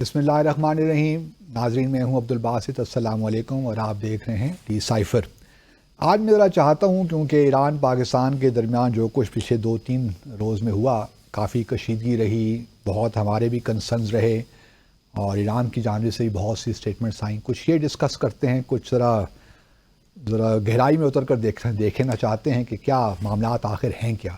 بسم اللہ الرحمن الرحیم. ناظرین میں ہوں عبدالباسط، السلام علیکم، اور آپ دیکھ رہے ہیں ڈی سائفر. آج میں ذرا چاہتا ہوں کیونکہ ایران پاکستان کے درمیان جو کچھ پچھلے 2-3 روز میں ہوا، کافی کشیدگی رہی، بہت ہمارے بھی کنسرنز رہے اور ایران کی جانب سے بھی بہت سی اسٹیٹمنٹس آئیں. کچھ یہ ڈسکس کرتے ہیں، کچھ ذرا گہرائی میں اتر کر دیکھنا چاہتے ہیں کہ کیا معاملات آخر ہیں کیا.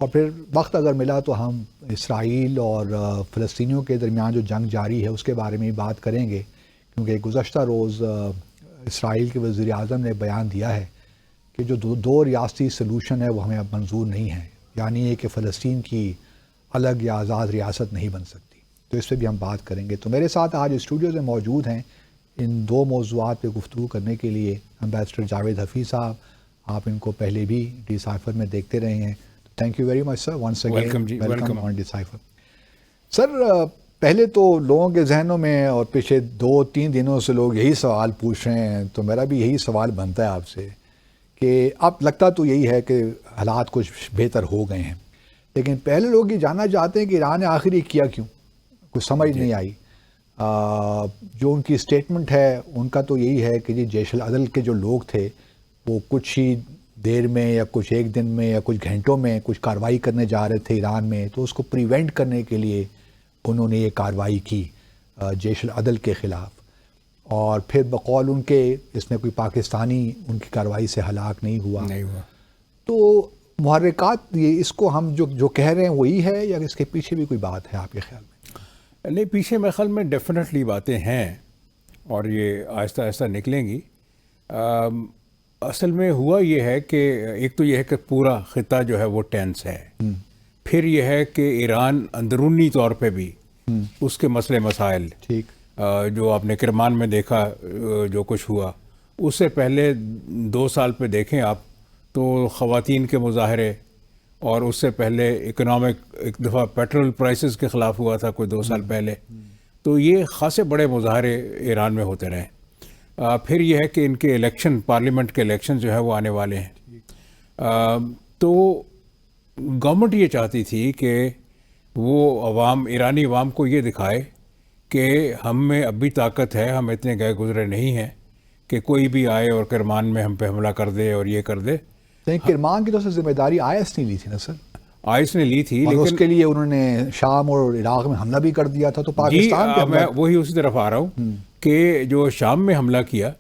اور پھر وقت اگر ملا تو ہم اسرائیل اور فلسطینیوں کے درمیان جو جنگ جاری ہے اس کے بارے میں بھی بات کریں گے، کیونکہ گزشتہ روز اسرائیل کے وزیر اعظم نے بیان دیا ہے کہ جو دو ریاستی سلوشن ہے وہ ہمیں اب منظور نہیں ہے، یعنی یہ کہ فلسطین کی الگ یا آزاد ریاست نہیں بن سکتی. تو اس پہ بھی ہم بات کریں گے. تو میرے ساتھ آج اسٹوڈیو میں موجود ہیں ان دو موضوعات پہ گفتگو کرنے کے لیے امبیسڈر جاوید حفیظ صاحب. آپ ان کو پہلے بھی ڈی سائفر میں دیکھتے رہے ہیں. Thank you very much sir, once again welcome on the cipher. Sir پہلے تو لوگوں کے ذہنوں میں اور پچھلے 2-3 دنوں سے لوگ یہی سوال پوچھ رہے ہیں، تو میرا بھی یہی سوال بنتا ہے آپ سے کہ اب لگتا تو یہی ہے کہ حالات کچھ بہتر ہو گئے ہیں، لیکن پہلے لوگ یہ جاننا چاہتے ہیں کہ ایران نے آخر یہ کیا کیوں؟ کچھ سمجھ نہیں آئی. جو ان کی اسٹیٹمنٹ ہے ان کا تو یہی ہے کہ جیش العدل کے جو لوگ تھے وہ کچھ ہی دیر میں یا کچھ ایک دن میں یا کچھ گھنٹوں میں کچھ کارروائی کرنے جا رہے تھے ایران میں، تو اس کو پریونٹ کرنے کے لیے انہوں نے یہ کارروائی کی جیش العدل کے خلاف. اور پھر بقول ان کے اس میں کوئی پاکستانی ان کی کارروائی سے ہلاک نہیں ہوا. تو محرکات یہ اس کو ہم جو کہہ رہے ہیں وہی ہے یا اس کے پیچھے بھی کوئی بات ہے آپ کے خیال میں؟ نہیں، پیچھے میرے خیال میں ڈیفینیٹلی باتیں ہیں اور یہ آہستہ آہستہ نکلیں گی. اصل میں ہوا یہ ہے کہ ایک تو یہ ہے کہ پورا خطہ جو ہے وہ ٹینس ہے. پھر یہ ہے کہ ایران اندرونی طور پہ بھی اس کے مسئلے مسائل، جو آپ نے کرمان میں دیکھا جو کچھ ہوا، اس سے پہلے 2 سال پہ دیکھیں آپ تو خواتین کے مظاہرے، اور اس سے پہلے اکنامک ایک دفعہ پیٹرول پرائسز کے خلاف ہوا تھا کوئی 2 سال پہلے. تو یہ خاصے بڑے مظاہرے ایران میں ہوتے رہے. پھر یہ ہے کہ ان کے الیکشن، پارلیمنٹ کے الیکشن جو ہے وہ آنے والے ہیں. تو گورنمنٹ یہ چاہتی تھی کہ وہ ایرانی عوام کو یہ دکھائے کہ ہم میں اب بھی طاقت ہے، ہم اتنے گئے گزرے نہیں ہیں کہ کوئی بھی آئے اور کرمان میں ہم پہ حملہ کر دے اور یہ کر دے. کرمان کی تو ذمہ داری آئیس نے لی تھی نا سر؟ آئیس نے لی تھی، لیکن اس کے لیے انہوں نے شام اور عراق میں حملہ بھی کر دیا تھا. تو پاکستان پہ میں وہی اسی طرف آ رہا ہوں کہ جو شام میں حملہ کیا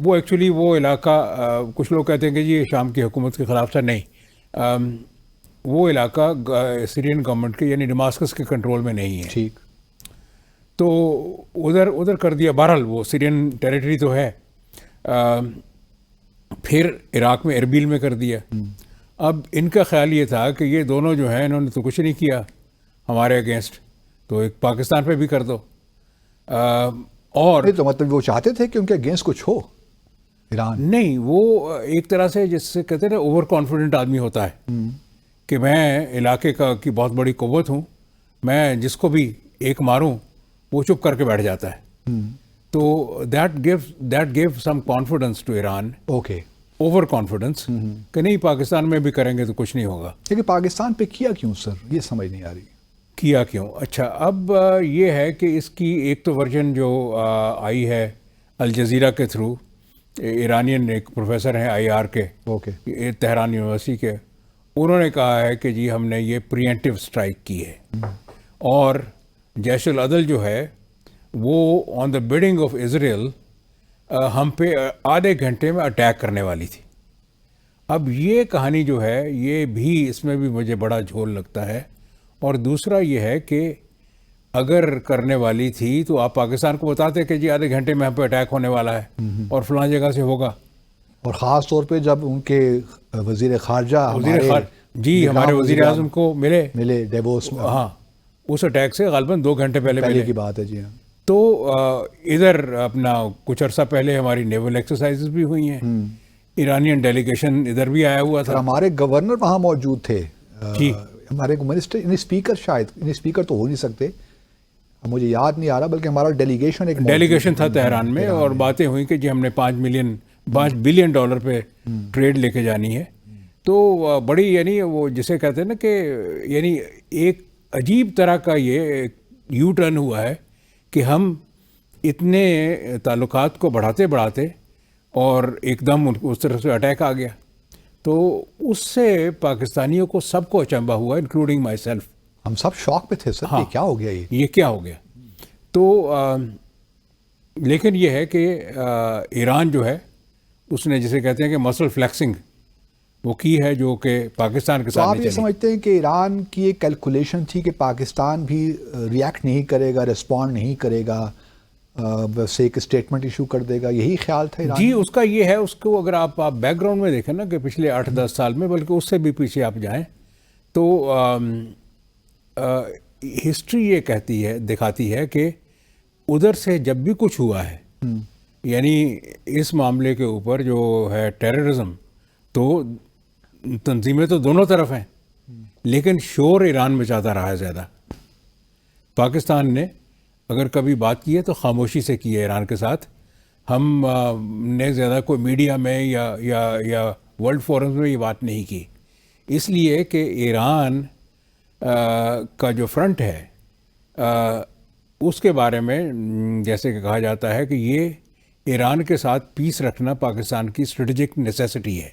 وہ ایکچولی وہ علاقہ، کچھ لوگ کہتے ہیں کہ یہ شام کی حکومت کے خلاف تھا. نہیں، وہ علاقہ سیرین گورنمنٹ کے یعنی ڈماسکس کے کنٹرول میں نہیں ہے. ٹھیک. تو ادھر کر دیا. بہرحال وہ سیرین ٹیریٹری تو ہے. پھر عراق میں اربیل میں کر دیا. اب ان کا خیال یہ تھا کہ یہ دونوں جو ہیں انہوں نے تو کچھ نہیں کیا ہمارے اگینسٹ، تو ایک پاکستان پہ بھی کر دو. اور تو مطلب وہ چاہتے تھے کہ ان کے اگینسٹ کچھ ہو ایران؟ نہیں، وہ ایک طرح سے جس سے کہتے ہیں نا اوور کانفیڈنٹ آدمی ہوتا ہے کہ میں علاقے کی بہت بڑی قوت ہوں، میں جس کو بھی ایک ماروں وہ چپ کر کے بیٹھ جاتا ہے. تو that gave some confidence to Iran. Okay. Over confidence کہ نہیں پاکستان میں بھی کریں گے تو کچھ نہیں ہوگا. لیکن پاکستان پہ کیا کیوں سر؟ یہ سمجھ نہیں آ رہی. کیا کیوں؟ اچھا، اب یہ ہے کہ اس کی ایک تو ورژن جو آئی ہے الجزیرہ کے تھرو، ایرانین ایک پروفیسر ہیں IR کے، تہران یونیورسٹی کے، انہوں نے کہا ہے کہ جی ہم نے یہ پریمپٹیو اسٹرائک کی ہے اور جیش العدل جو ہے وہ آن دا بڈنگ آف اسرائیل ہم پہ آدھے گھنٹے میں اٹیک کرنے والی تھی. اب یہ کہانی جو ہے یہ بھی، اس میں بھی مجھے بڑا جھول لگتا ہے. اور دوسرا یہ ہے کہ اگر کرنے والی تھی تو آپ پاکستان کو بتاتے کہ جی آدھے گھنٹے میں ہم پہ اٹیک ہونے والا ہے اور فلاں جگہ سے ہوگا. اور خاص طور پہ جب ان کے وزیر خارجہ ہمارے وزیر اعظم کو ملے ڈیووس میں، ہاں، اس اٹیک سے غالباً 2 گھنٹے پہلے کی بات ہے. جی ہاں. تو ادھر اپنا کچھ عرصہ پہلے ہماری نیول ایکسرسائزز بھی ہوئی ہیں. ایرانین ڈیلیگیشن ادھر بھی آیا ہوا تھا. ہمارے گورنر وہاں موجود تھے. ہمارے منسٹر، اسپیکر، شاید اسپیکر تو ہو نہیں سکتے، مجھے یاد نہیں آ رہا، بلکہ ہمارا ڈیلیگیشن تھا تہران میں اور باتیں ہوئی کہ جی ہم نے $5 بلین پہ ٹریڈ لے کے جانی ہے. تو بڑی، یعنی وہ جسے کہتے ہیں نا کہ یعنی ایک عجیب طرح کا یہ یو ٹرن ہوا ہے کہ ہم اتنے تعلقات کو بڑھاتے بڑھاتے اور ایک دم اس طرف سے اٹیک آ گیا. تو اس سے پاکستانیوں کو سب کو اچنبھا ہوا, انکلوڈنگ مائی سیلف. ہم سب شوق پہ تھے سر, ہاں, یہ کیا ہو گیا, یہ کیا ہو گیا. تو لیکن یہ ہے کہ ایران جو ہے اس نے جسے کہتے ہیں کہ مسل فلیکسنگ وہ کی ہے, جو کہ پاکستان کے تو ساتھ آپ نہیں یہ چلی. سمجھتے ہیں کہ ایران کی ایک کیلکولیشن تھی کہ پاکستان بھی ریئیکٹ نہیں کرے گا, رسپونڈ نہیں کرے گا, بس ایک اسٹیٹمنٹ ایشو کر دے گا, یہی خیال تھا ایران؟ جی, اس کا یہ ہے, اس کو اگر آپ بیک گراؤنڈ میں دیکھیں نا کہ پچھلے 8-10 سال میں, بلکہ اس سے بھی پیچھے آپ جائیں تو ہسٹری یہ کہتی ہے, دکھاتی ہے کہ ادھر سے جب بھی کچھ ہوا ہے, یعنی اس معاملے کے اوپر جو ہے ٹیررزم, تو تنظیمیں تو دونوں طرف ہیں, لیکن شور ایران میں زیادہ رہا ہے زیادہ. پاکستان نے اگر کبھی بات کی ہے تو خاموشی سے کی ہے ایران کے ساتھ. ہم نے زیادہ کوئی میڈیا میں یا ورلڈ فورمز میں یہ بات نہیں کی, اس لیے کہ ایران کا جو فرنٹ ہے اس کے بارے میں جیسے کہ کہا جاتا ہے کہ یہ ایران کے ساتھ پیس رکھنا پاکستان کی اسٹریٹجک نیسیسٹی ہے.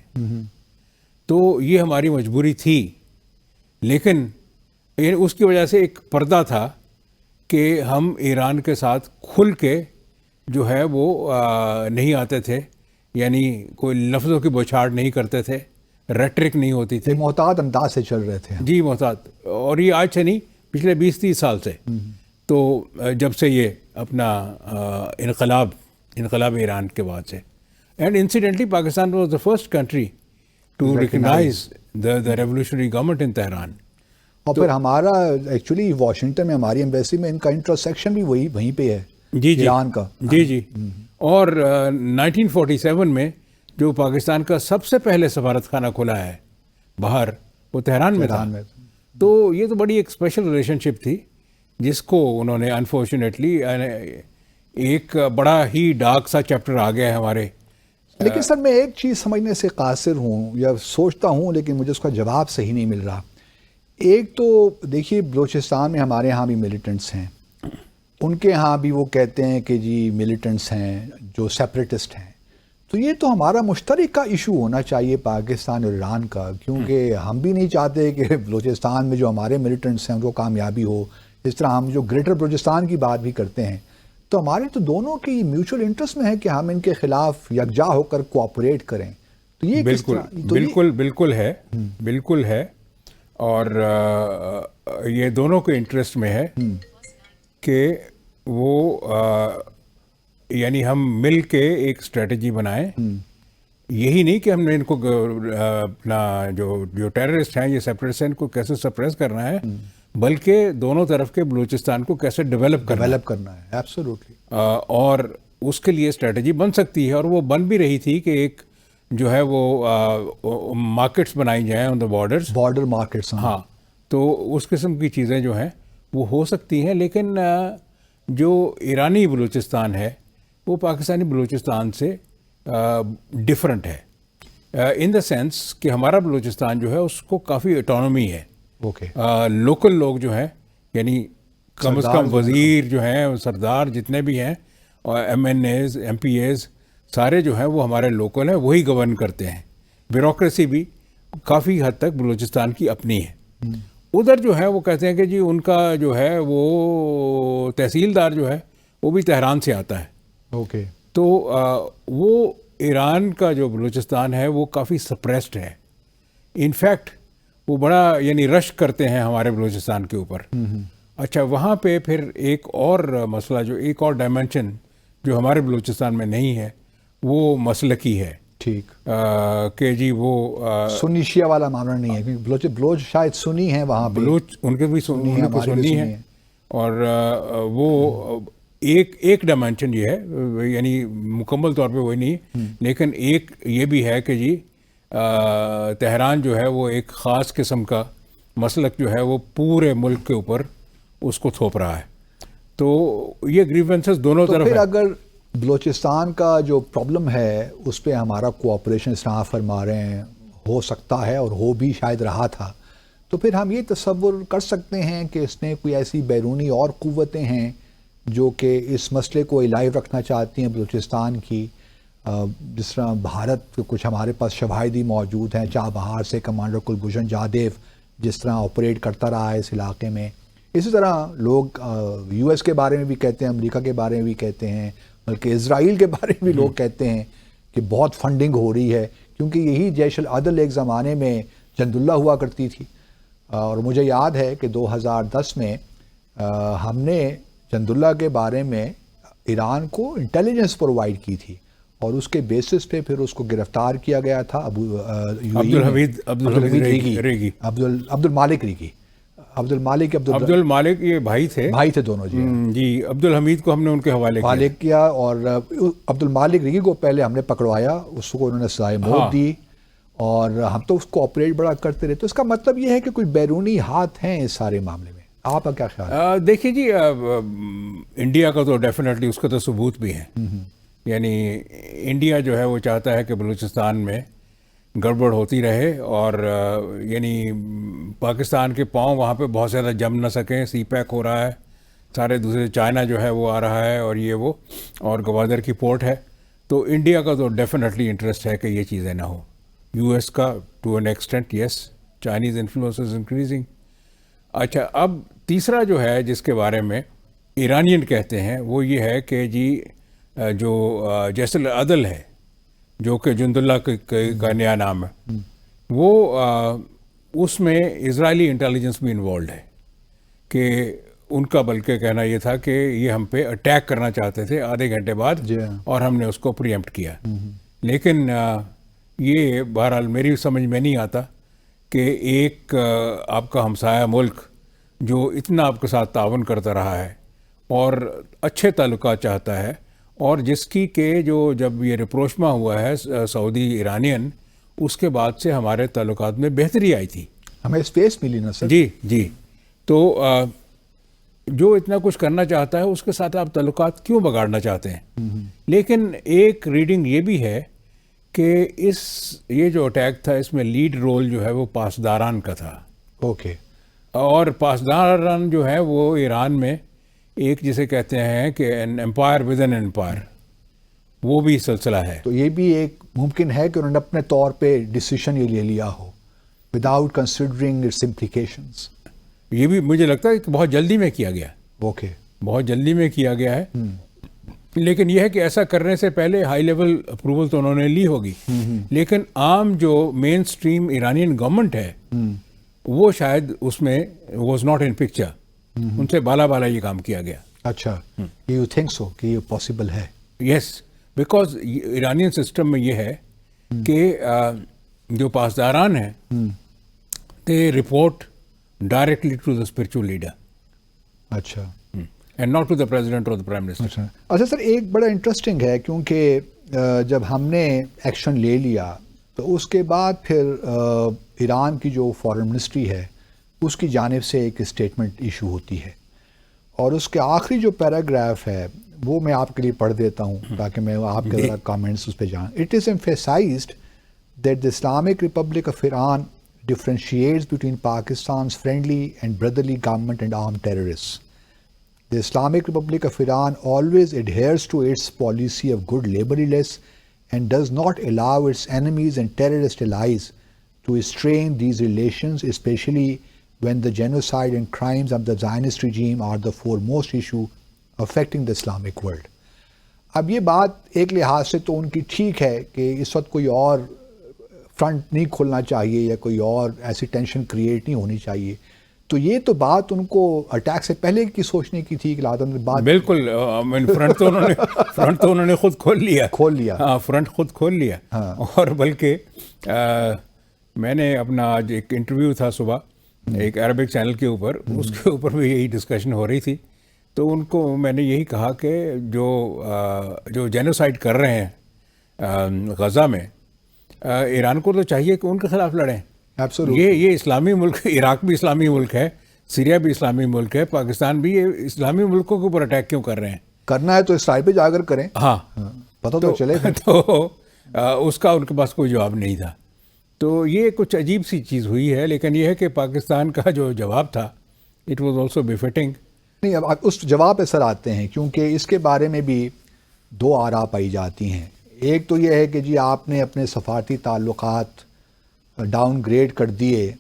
تو یہ ہماری مجبوری تھی, لیکن اس کی وجہ سے ایک پردہ تھا کہ ہم ایران کے ساتھ کھل کے جو ہے وہ نہیں آتے تھے, یعنی کوئی لفظوں کی بوچھاڑ نہیں کرتے تھے, ریٹرک نہیں ہوتی تھی, محتاط انداز سے چل رہے تھے. جی محتاط. اور یہ آج سے نہیں, پچھلے 20-30 سال سے. تو جب سے یہ اپنا انقلاب ایران کے بعد سے, and incidentally Pakistan was the first country to recognise the revolutionary government in Tehran. اور پھر ہمارا ایکچولی واشنگٹن میں ہماری ایمبیسی میں ان کا انٹرسیکشن بھی وہیں پہ ہے, جی ایران کا. جی. اور 1947 میں جو پاکستان کا سب سے پہلے سفارت خانہ کھلا ہے باہر, وہ تہران میں تھا. تو یہ تو بڑی ایک اسپیشل ریلیشن شپ تھی جس کو انہوں نے انفارچونیٹلی ایک بڑا ہی ڈارک سا چیپٹر آ گیا ہے ہمارے. لیکن سر میں ایک چیز سمجھنے سے قاصر ہوں یا سوچتا ہوں, لیکن مجھے اس کا جواب صحیح نہیں مل رہا. ایک تو دیکھیے بلوچستان میں ہمارے ہاں بھی ملیٹنٹس ہیں, ان کے ہاں بھی وہ کہتے ہیں کہ جی ملیٹنٹس ہیں جو سیپریٹسٹ ہیں. تو یہ تو ہمارا مشترکہ ایشو ہونا چاہیے پاکستان اور ایران کا, کیونکہ ہم بھی نہیں چاہتے کہ بلوچستان میں جو ہمارے ملیٹنٹس ہیں ان کو کامیابی ہو. اس طرح ہم جو گریٹر بلوچستان کی بات بھی کرتے ہیں, تو ہمارے تو دونوں کی میوچل انٹرسٹ میں ہے کہ ہم ان کے خلاف یکجا ہو کر کوآپریٹ کریں. تو یہ بالکل ہے. اور یہ دونوں کے انٹرسٹ میں ہے کہ وہ یعنی ہم مل کے ایک اسٹریٹجی بنائیں. یہی نہیں کہ ہم نے ان کو اپنا جو ٹیررسٹ ہیں, یہ سیپریٹسٹ ہیں, ان کو کیسے سپریس کرنا ہے, بلکہ دونوں طرف کے بلوچستان کو کیسے ڈیولپ کرنا ہے. ایبسولوٹلی. اور اس کے لیے اسٹریٹجی بن سکتی ہے, اور وہ بن بھی رہی تھی کہ ایک جو ہے وہ مارکیٹس بنائی جائیں آن دا بارڈر مارکیٹس. ہاں, تو اس قسم کی چیزیں جو ہیں وہ ہو سکتی ہیں. لیکن جو ایرانی بلوچستان ہے وہ پاکستانی بلوچستان سے ڈفرنٹ ہے, ان دا سینس کہ ہمارا بلوچستان جو ہے اس کو کافی اٹانومی ہے. لوکل لوگ جو ہیں, یعنی کم از کم وزیر جو ہیں, سردار جتنے بھی ہیں, اور M N As, M P As, سارے جو ہیں وہ ہمارے لوکل ہیں, وہی گورن کرتے ہیں. بیوروکریسی بھی کافی حد تک بلوچستان کی اپنی ہے. ادھر جو ہے وہ کہتے ہیں کہ جی ان کا جو ہے وہ تحصیلدار جو ہے وہ بھی تہران سے آتا ہے. تو وہ ایران کا جو بلوچستان ہے وہ کافی سپریسڈ ہے. انفیکٹ وہ بڑا یعنی رش کرتے ہیں ہمارے بلوچستان کے اوپر. اچھا, وہاں پہ پھر ایک اور مسئلہ, جو ایک اور ڈائمینشن جو ہمارے بلوچستان میں نہیں ہے, وہ مسلکی ہے. ٹھیک. کہ جی وہ سنی شیعہ والا معاملہ نہیں ہے, کیونکہ بلوچ شاید سنی ہیں وہاں پہ, بلوچ ان کے بھی سنی ہے. اور وہ ایک ڈائمینشن یہ ہے, یعنی مکمل طور پہ وہی نہیں ہے, لیکن ایک یہ بھی ہے کہ جی تہران جو ہے وہ ایک خاص قسم کا مسلک جو ہے وہ پورے ملک کے اوپر اس کو تھوپ رہا ہے. تو یہ گریونسز دونوں طرف پھر اگر بلوچستان کا جو پرابلم ہے اس پہ ہمارا کوآپریشن اس طرح فرما رہے ہیں ہو سکتا ہے اور ہو بھی شاید رہا تھا, تو پھر ہم یہ تصور کر سکتے ہیں کہ اس نے کوئی ایسی بیرونی اور قوتیں ہیں جو کہ اس مسئلے کو الائیو رکھنا چاہتی ہیں بلوچستان کی، جس طرح بھارت کے کچھ ہمارے پاس شواہدی موجود ہیں، چابہار سے کمانڈر کلبھوشن جادیو جس طرح آپریٹ کرتا رہا ہے اس علاقے میں. اسی طرح لوگ یو ایس کے بارے میں بھی کہتے ہیں، امریکہ کے بارے میں بھی کہتے ہیں، بلکہ اسرائیل کے بارے میں بھی لوگ کہتے ہیں کہ بہت فنڈنگ ہو رہی ہے، کیونکہ یہی جیش العدل ایک زمانے میں جند اللہ ہوا کرتی تھی. اور مجھے یاد ہے کہ 2010 میں ہم نے جند اللہ کے بارے میں ایران کو انٹیلیجنس پرووائڈ کی تھی، اور اس کے بیسس پہ پھر اس کو گرفتار کیا گیا تھا. عبد المالک یہ بھائی تھے دونوں جی. عبد الحمید کو ہم نے ان کے حوالے کیا، اور عبد المالک ریگی کو پہلے ہم نے پکڑوایا، اس کو انہوں نے سزائے موت دی، اور ہم تو اس کو آپریٹ بڑا کرتے رہے. تو اس کا مطلب یہ ہے کہ کوئی بیرونی ہاتھ ہیں اس سارے معاملے میں. آپ کا کیا خیال ہے؟ دیکھیے جی، انڈیا کا تو ڈیفینیٹلی اس کا تو ثبوت بھی ہے. یعنی انڈیا جو ہے وہ چاہتا ہے کہ بلوچستان میں گڑبڑ ہوتی رہے، اور یعنی پاکستان کے پاؤں وہاں پہ بہت زیادہ جم نہ سکیں. سی پیک ہو رہا ہے، سارے دوسرے چائنا جو ہے وہ آ رہا ہے، اور یہ وہ، اور گوادر کی پورٹ ہے. تو انڈیا کا تو ڈیفینیٹلی انٹرسٹ ہے کہ یہ چیزیں نہ ہوں. یو ایس کا to an extent yes, Chinese influence is increasing. اچھا، اب تیسرا جو ہے جس کے بارے میں ایرانین کہتے ہیں وہ یہ ہے کہ جی جو جیش العدل ہے، جو کہ جند اللہ کا نیا نام ہے، وہ اس میں اسرائیلی انٹیلیجنس بھی انوالوڈ ہے. کہ ان کا بلکہ کہنا یہ تھا کہ یہ ہم پہ اٹیک کرنا چاہتے تھے آدھے گھنٹے بعد، اور ہم نے اس کو پری ایمپٹ کیا. لیکن یہ بہرحال میری سمجھ میں نہیں آتا کہ ایک آپ کا ہمسایہ ملک جو اتنا آپ کے ساتھ تعاون کرتا رہا ہے اور اچھے تعلقات چاہتا ہے، اور جس کی کہ جو جب یہ رپروشما ہوا ہے سعودی ایرانین، اس کے بعد سے ہمارے تعلقات میں بہتری آئی تھی، ہمیں اسپیس ملی نا سر. جی. تو جو اتنا کچھ کرنا چاہتا ہے اس کے ساتھ آپ تعلقات کیوں بگاڑنا چاہتے ہیں؟ لیکن ایک ریڈنگ یہ بھی ہے کہ یہ جو اٹیک تھا اس میں لیڈ رول جو ہے وہ پاسداران کا تھا. اوکے. اور پاسداران جو ہے وہ ایران میں ایک جسے کہتے ہیں کہ an empire with an empire, وہ بھی سلسلہ ہے. تو یہ بھی ایک ممکن ہے کہ انہوں نے اپنے طور پہ ڈیسیشن یہ لے لیا ہو وداؤٹ کنسیڈرنگ اٹس امپلیکیشنز. یہ بھی مجھے لگتا ہے کہ بہت جلدی میں کیا گیا. اوکے. بہت جلدی میں کیا گیا ہے. لیکن یہ ہے کہ ایسا کرنے سے پہلے ہائی لیول اپروول تو انہوں نے لی ہوگی، لیکن عام جو مین اسٹریم ایرانین گورنمنٹ ہے وہ شاید اس میں واز ناٹ ان پکچر. ان سے بالا یہ کام کیا گیا. اچھا، یو تھنک سو کہ یہ پاسبل ہے؟ یس، بیکاز ایرانین سسٹم میں یہ ہے کہ جو پاسداران ہیں they report directly to the spiritual leader. اچھا. And not to the president or the prime minister. اچھا سر، ایک بڑا انٹرسٹنگ ہے کیونکہ جب ہم نے ایکشن لے لیا تو اس کے بعد پھر ایران کی جو فارن منسٹری ہے اس کی جانب سے ایک اسٹیٹمنٹ ایشو ہوتی ہے، اور اس کے آخری جو پیراگراف ہے وہ میں آپ کے لیے پڑھ دیتا ہوں تاکہ میں آپ کے ذرا کامنٹس اس پہ جان. It is emphasized that the Islamic republic of Iran differentiates between Pakistan's friendly and brotherly government and armed terrorists. The Islamic Republic of Iran always adheres to its policy of good neighborliness and does not allow its enemies and terrorist allies to strain these relations, especially when the genocide and crimes of the Zionist regime are the foremost issue affecting the Islamic world. اب یہ بات ایک لحاظ سے تو ان کی ٹھیک ہے کہ اس وقت کوئی اور فرنٹ نہیں کھولنا چاہیے یا کوئی اور ایسی ٹینشن کریٹ نہیں ہونی چاہیے. تو یہ تو بات ان کو اٹیک سے پہلے کی سوچنے کی تھی کہ لادن بات بالکل فرنٹ تو انہوں نے خود کھول لیا. ہاں، فرنٹ خود کھول لیا. اور بلکہ میں نے اپنا آج ایک انٹرویو تھا صبح ایک عربک چینل کے اوپر، اس کے اوپر بھی یہی ڈسکشن ہو رہی تھی. تو ان کو میں نے یہی کہا کہ جو جینوسائڈ کر رہے ہیں غزہ میں، ایران کو تو چاہیے کہ ان کے خلاف لڑیں. یہ اسلامی ملک، عراق بھی اسلامی ملک ہے، سیریا بھی اسلامی ملک ہے، پاکستان بھی، یہ اسلامی ملکوں کے اوپر اٹیک کیوں کر رہے ہیں؟ کرنا ہے تو اسرائیل پہ جا کر کریں. ہاں، پتہ تو چلے. تو اس کا ان کے پاس کوئی جواب نہیں تھا. تو یہ کچھ عجیب سی چیز ہوئی ہے، لیکن یہ ہے کہ پاکستان کا جو جواب تھا اٹ واز آلسو بفٹنگ. نہیں، اب اس جواب پہ سر آتے ہیں، کیونکہ اس کے بارے میں بھی دو آراء پائی جاتی ہیں. ایک تو یہ ہے کہ جی آپ نے اپنے سفارتی تعلقات ڈاؤن گریڈ کر دیے،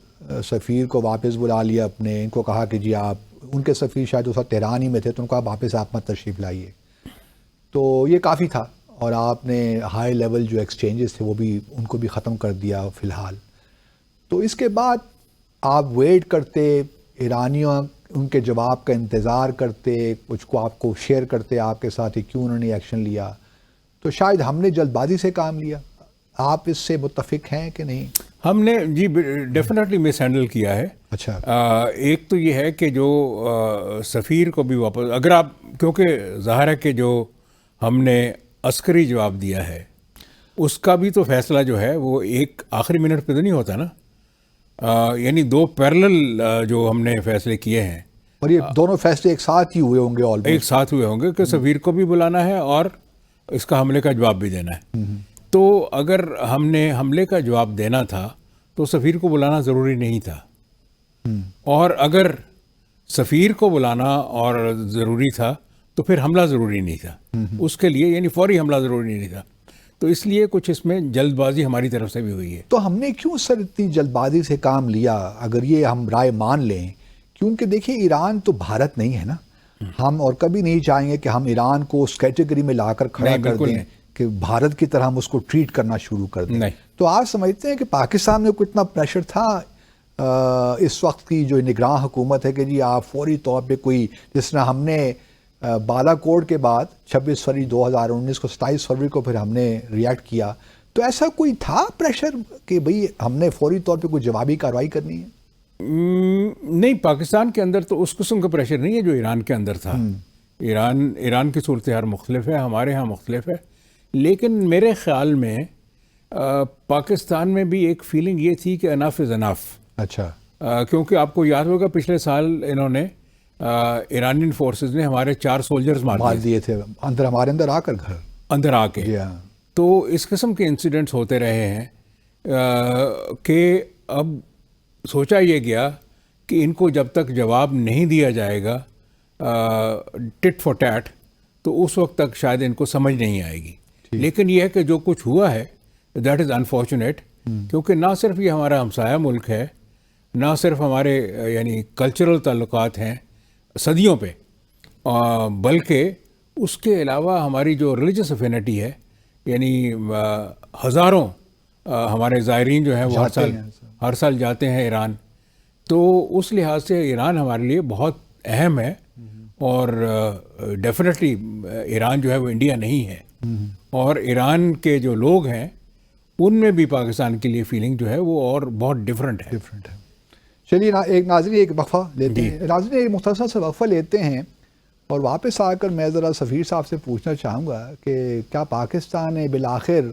سفیر کو واپس بلا لیا اپنے، ان کو کہا کہ جی آپ، ان کے سفیر شاید اس وقت تہران ہی میں تھے، تو ان کو کہا واپس آپ مت تشریف لائیے. تو یہ کافی تھا، اور آپ نے ہائی لیول جو ایکسچینجز تھے وہ بھی ان کو بھی ختم کر دیا فی الحال. تو اس کے بعد آپ ویٹ کرتے، ایرانیوں ان کے جواب کا انتظار کرتے، کچھ کو آپ کو شیئر کرتے آپ کے ساتھ کیوں انہوں نے ایکشن لیا. تو شاید ہم نے جلد بازی سے کام لیا. آپ اس سے متفق ہیں کہ نہیں؟ ہم نے جی ڈیفینیٹلی مس ہینڈل کیا ہے. اچھا. ایک تو یہ ہے کہ جو سفیر کو بھی واپس، اگر آپ، کیونکہ ظاہر ہے کہ جو ہم نے عسکری جواب دیا ہے اس کا بھی تو فیصلہ جو ہے وہ ایک آخری منٹ پہ تو نہیں ہوتا نا. یعنی دو پیرلل جو ہم نے فیصلے کیے ہیں، اور یہ دونوں فیصلے ایک ساتھ ہی ہوئے ہوں گے آلموسٹ. ایک ساتھ ہوئے ہوں گے کہ سفیر کو بھی بلانا ہے اور اس کا حملے کا جواب بھی دینا ہے. تو اگر ہم نے حملے کا جواب دینا تھا تو سفیر کو بلانا ضروری نہیں تھا، اور اگر سفیر کو بلانا اور ضروری تھا تو پھر حملہ ضروری نہیں تھا اس کے لیے، یعنی فوری حملہ ضروری نہیں تھا. تو اس لیے کچھ اس میں جلد بازی ہماری طرف سے بھی ہوئی ہے. تو ہم نے کیوں سر اتنی جلد بازی سے کام لیا، اگر یہ ہم رائے مان لیں؟ کیونکہ دیکھیں ایران تو بھارت نہیں ہے نا. ہم اور کبھی نہیں چاہیں گے کہ ہم ایران کو اس کیٹیگری میں لا کر کھڑا کر دیں کہ بھارت کی طرح ہم اس کو ٹریٹ کرنا شروع کر دیں. تو آپ سمجھتے ہیں کہ پاکستان میں کوئی اتنا پریشر تھا اس وقت کی جو نگراں حکومت ہے کہ جی آپ فوری طور پہ کوئی، جس طرح ہم نے بالا کوٹ کے بعد 26 فروری 2019 کو 27 فروری کو پھر ہم نے ریئیکٹ کیا، تو ایسا کوئی تھا پریشر کہ بھئی ہم نے فوری طور پہ کوئی جوابی کارروائی کرنی ہے؟ نہیں، پاکستان کے اندر تو اس قسم کا پریشر نہیں ہے جو ایران کے اندر تھا. ایران کی صورتحال مختلف ہے، ہمارے ہاں مختلف ہے. لیکن میرے خیال میں پاکستان میں بھی ایک فیلنگ یہ تھی کہ انف از انف. اچھا. کیونکہ آپ کو یاد ہوگا پچھلے سال انہوں نے ایرانین فورسز نے ہمارے 4 سولجرز مار دیے تھے ہمارے اندر آ کر، گھر اندر آ کے. تو اس قسم کے انسیڈنٹس ہوتے رہے ہیں کہ اب سوچا یہ گیا کہ ان کو جب تک جواب نہیں دیا جائے گا ٹٹ فار ٹیٹ تو اس وقت تک شاید ان کو سمجھ نہیں آئے گی. لیکن یہ ہے کہ جو کچھ ہوا ہے دیٹ از انفارچونیٹ، کیونکہ نہ صرف یہ ہمارا ہمسایہ ملک ہے، نہ صرف ہمارے یعنی کلچرل تعلقات ہیں صدیوں پہ، بلکہ اس کے علاوہ ہماری جو ریلیجس افینٹی ہے، یعنی ہزاروں ہمارے زائرین جو ہیں وہ ہر سال جاتے ہیں ایران. تو اس لحاظ سے ایران ہمارے لیے بہت اہم ہے، اور ڈیفینیٹلی ایران جو ہے وہ انڈیا نہیں ہے، اور ایران کے جو لوگ ہیں ان میں بھی پاکستان کے لیے فیلنگ جو ہے وہ اور بہت ڈفرینٹ ہے. چلیے ایک ناظرین ایک وقفہ لیتے ہیں. ناظرین ایک مختصر سے وقفہ لیتے ہیں، اور واپس آ کر میں ذرا سفیر صاحب سے پوچھنا چاہوں گا کہ کیا پاکستان نے بالآخر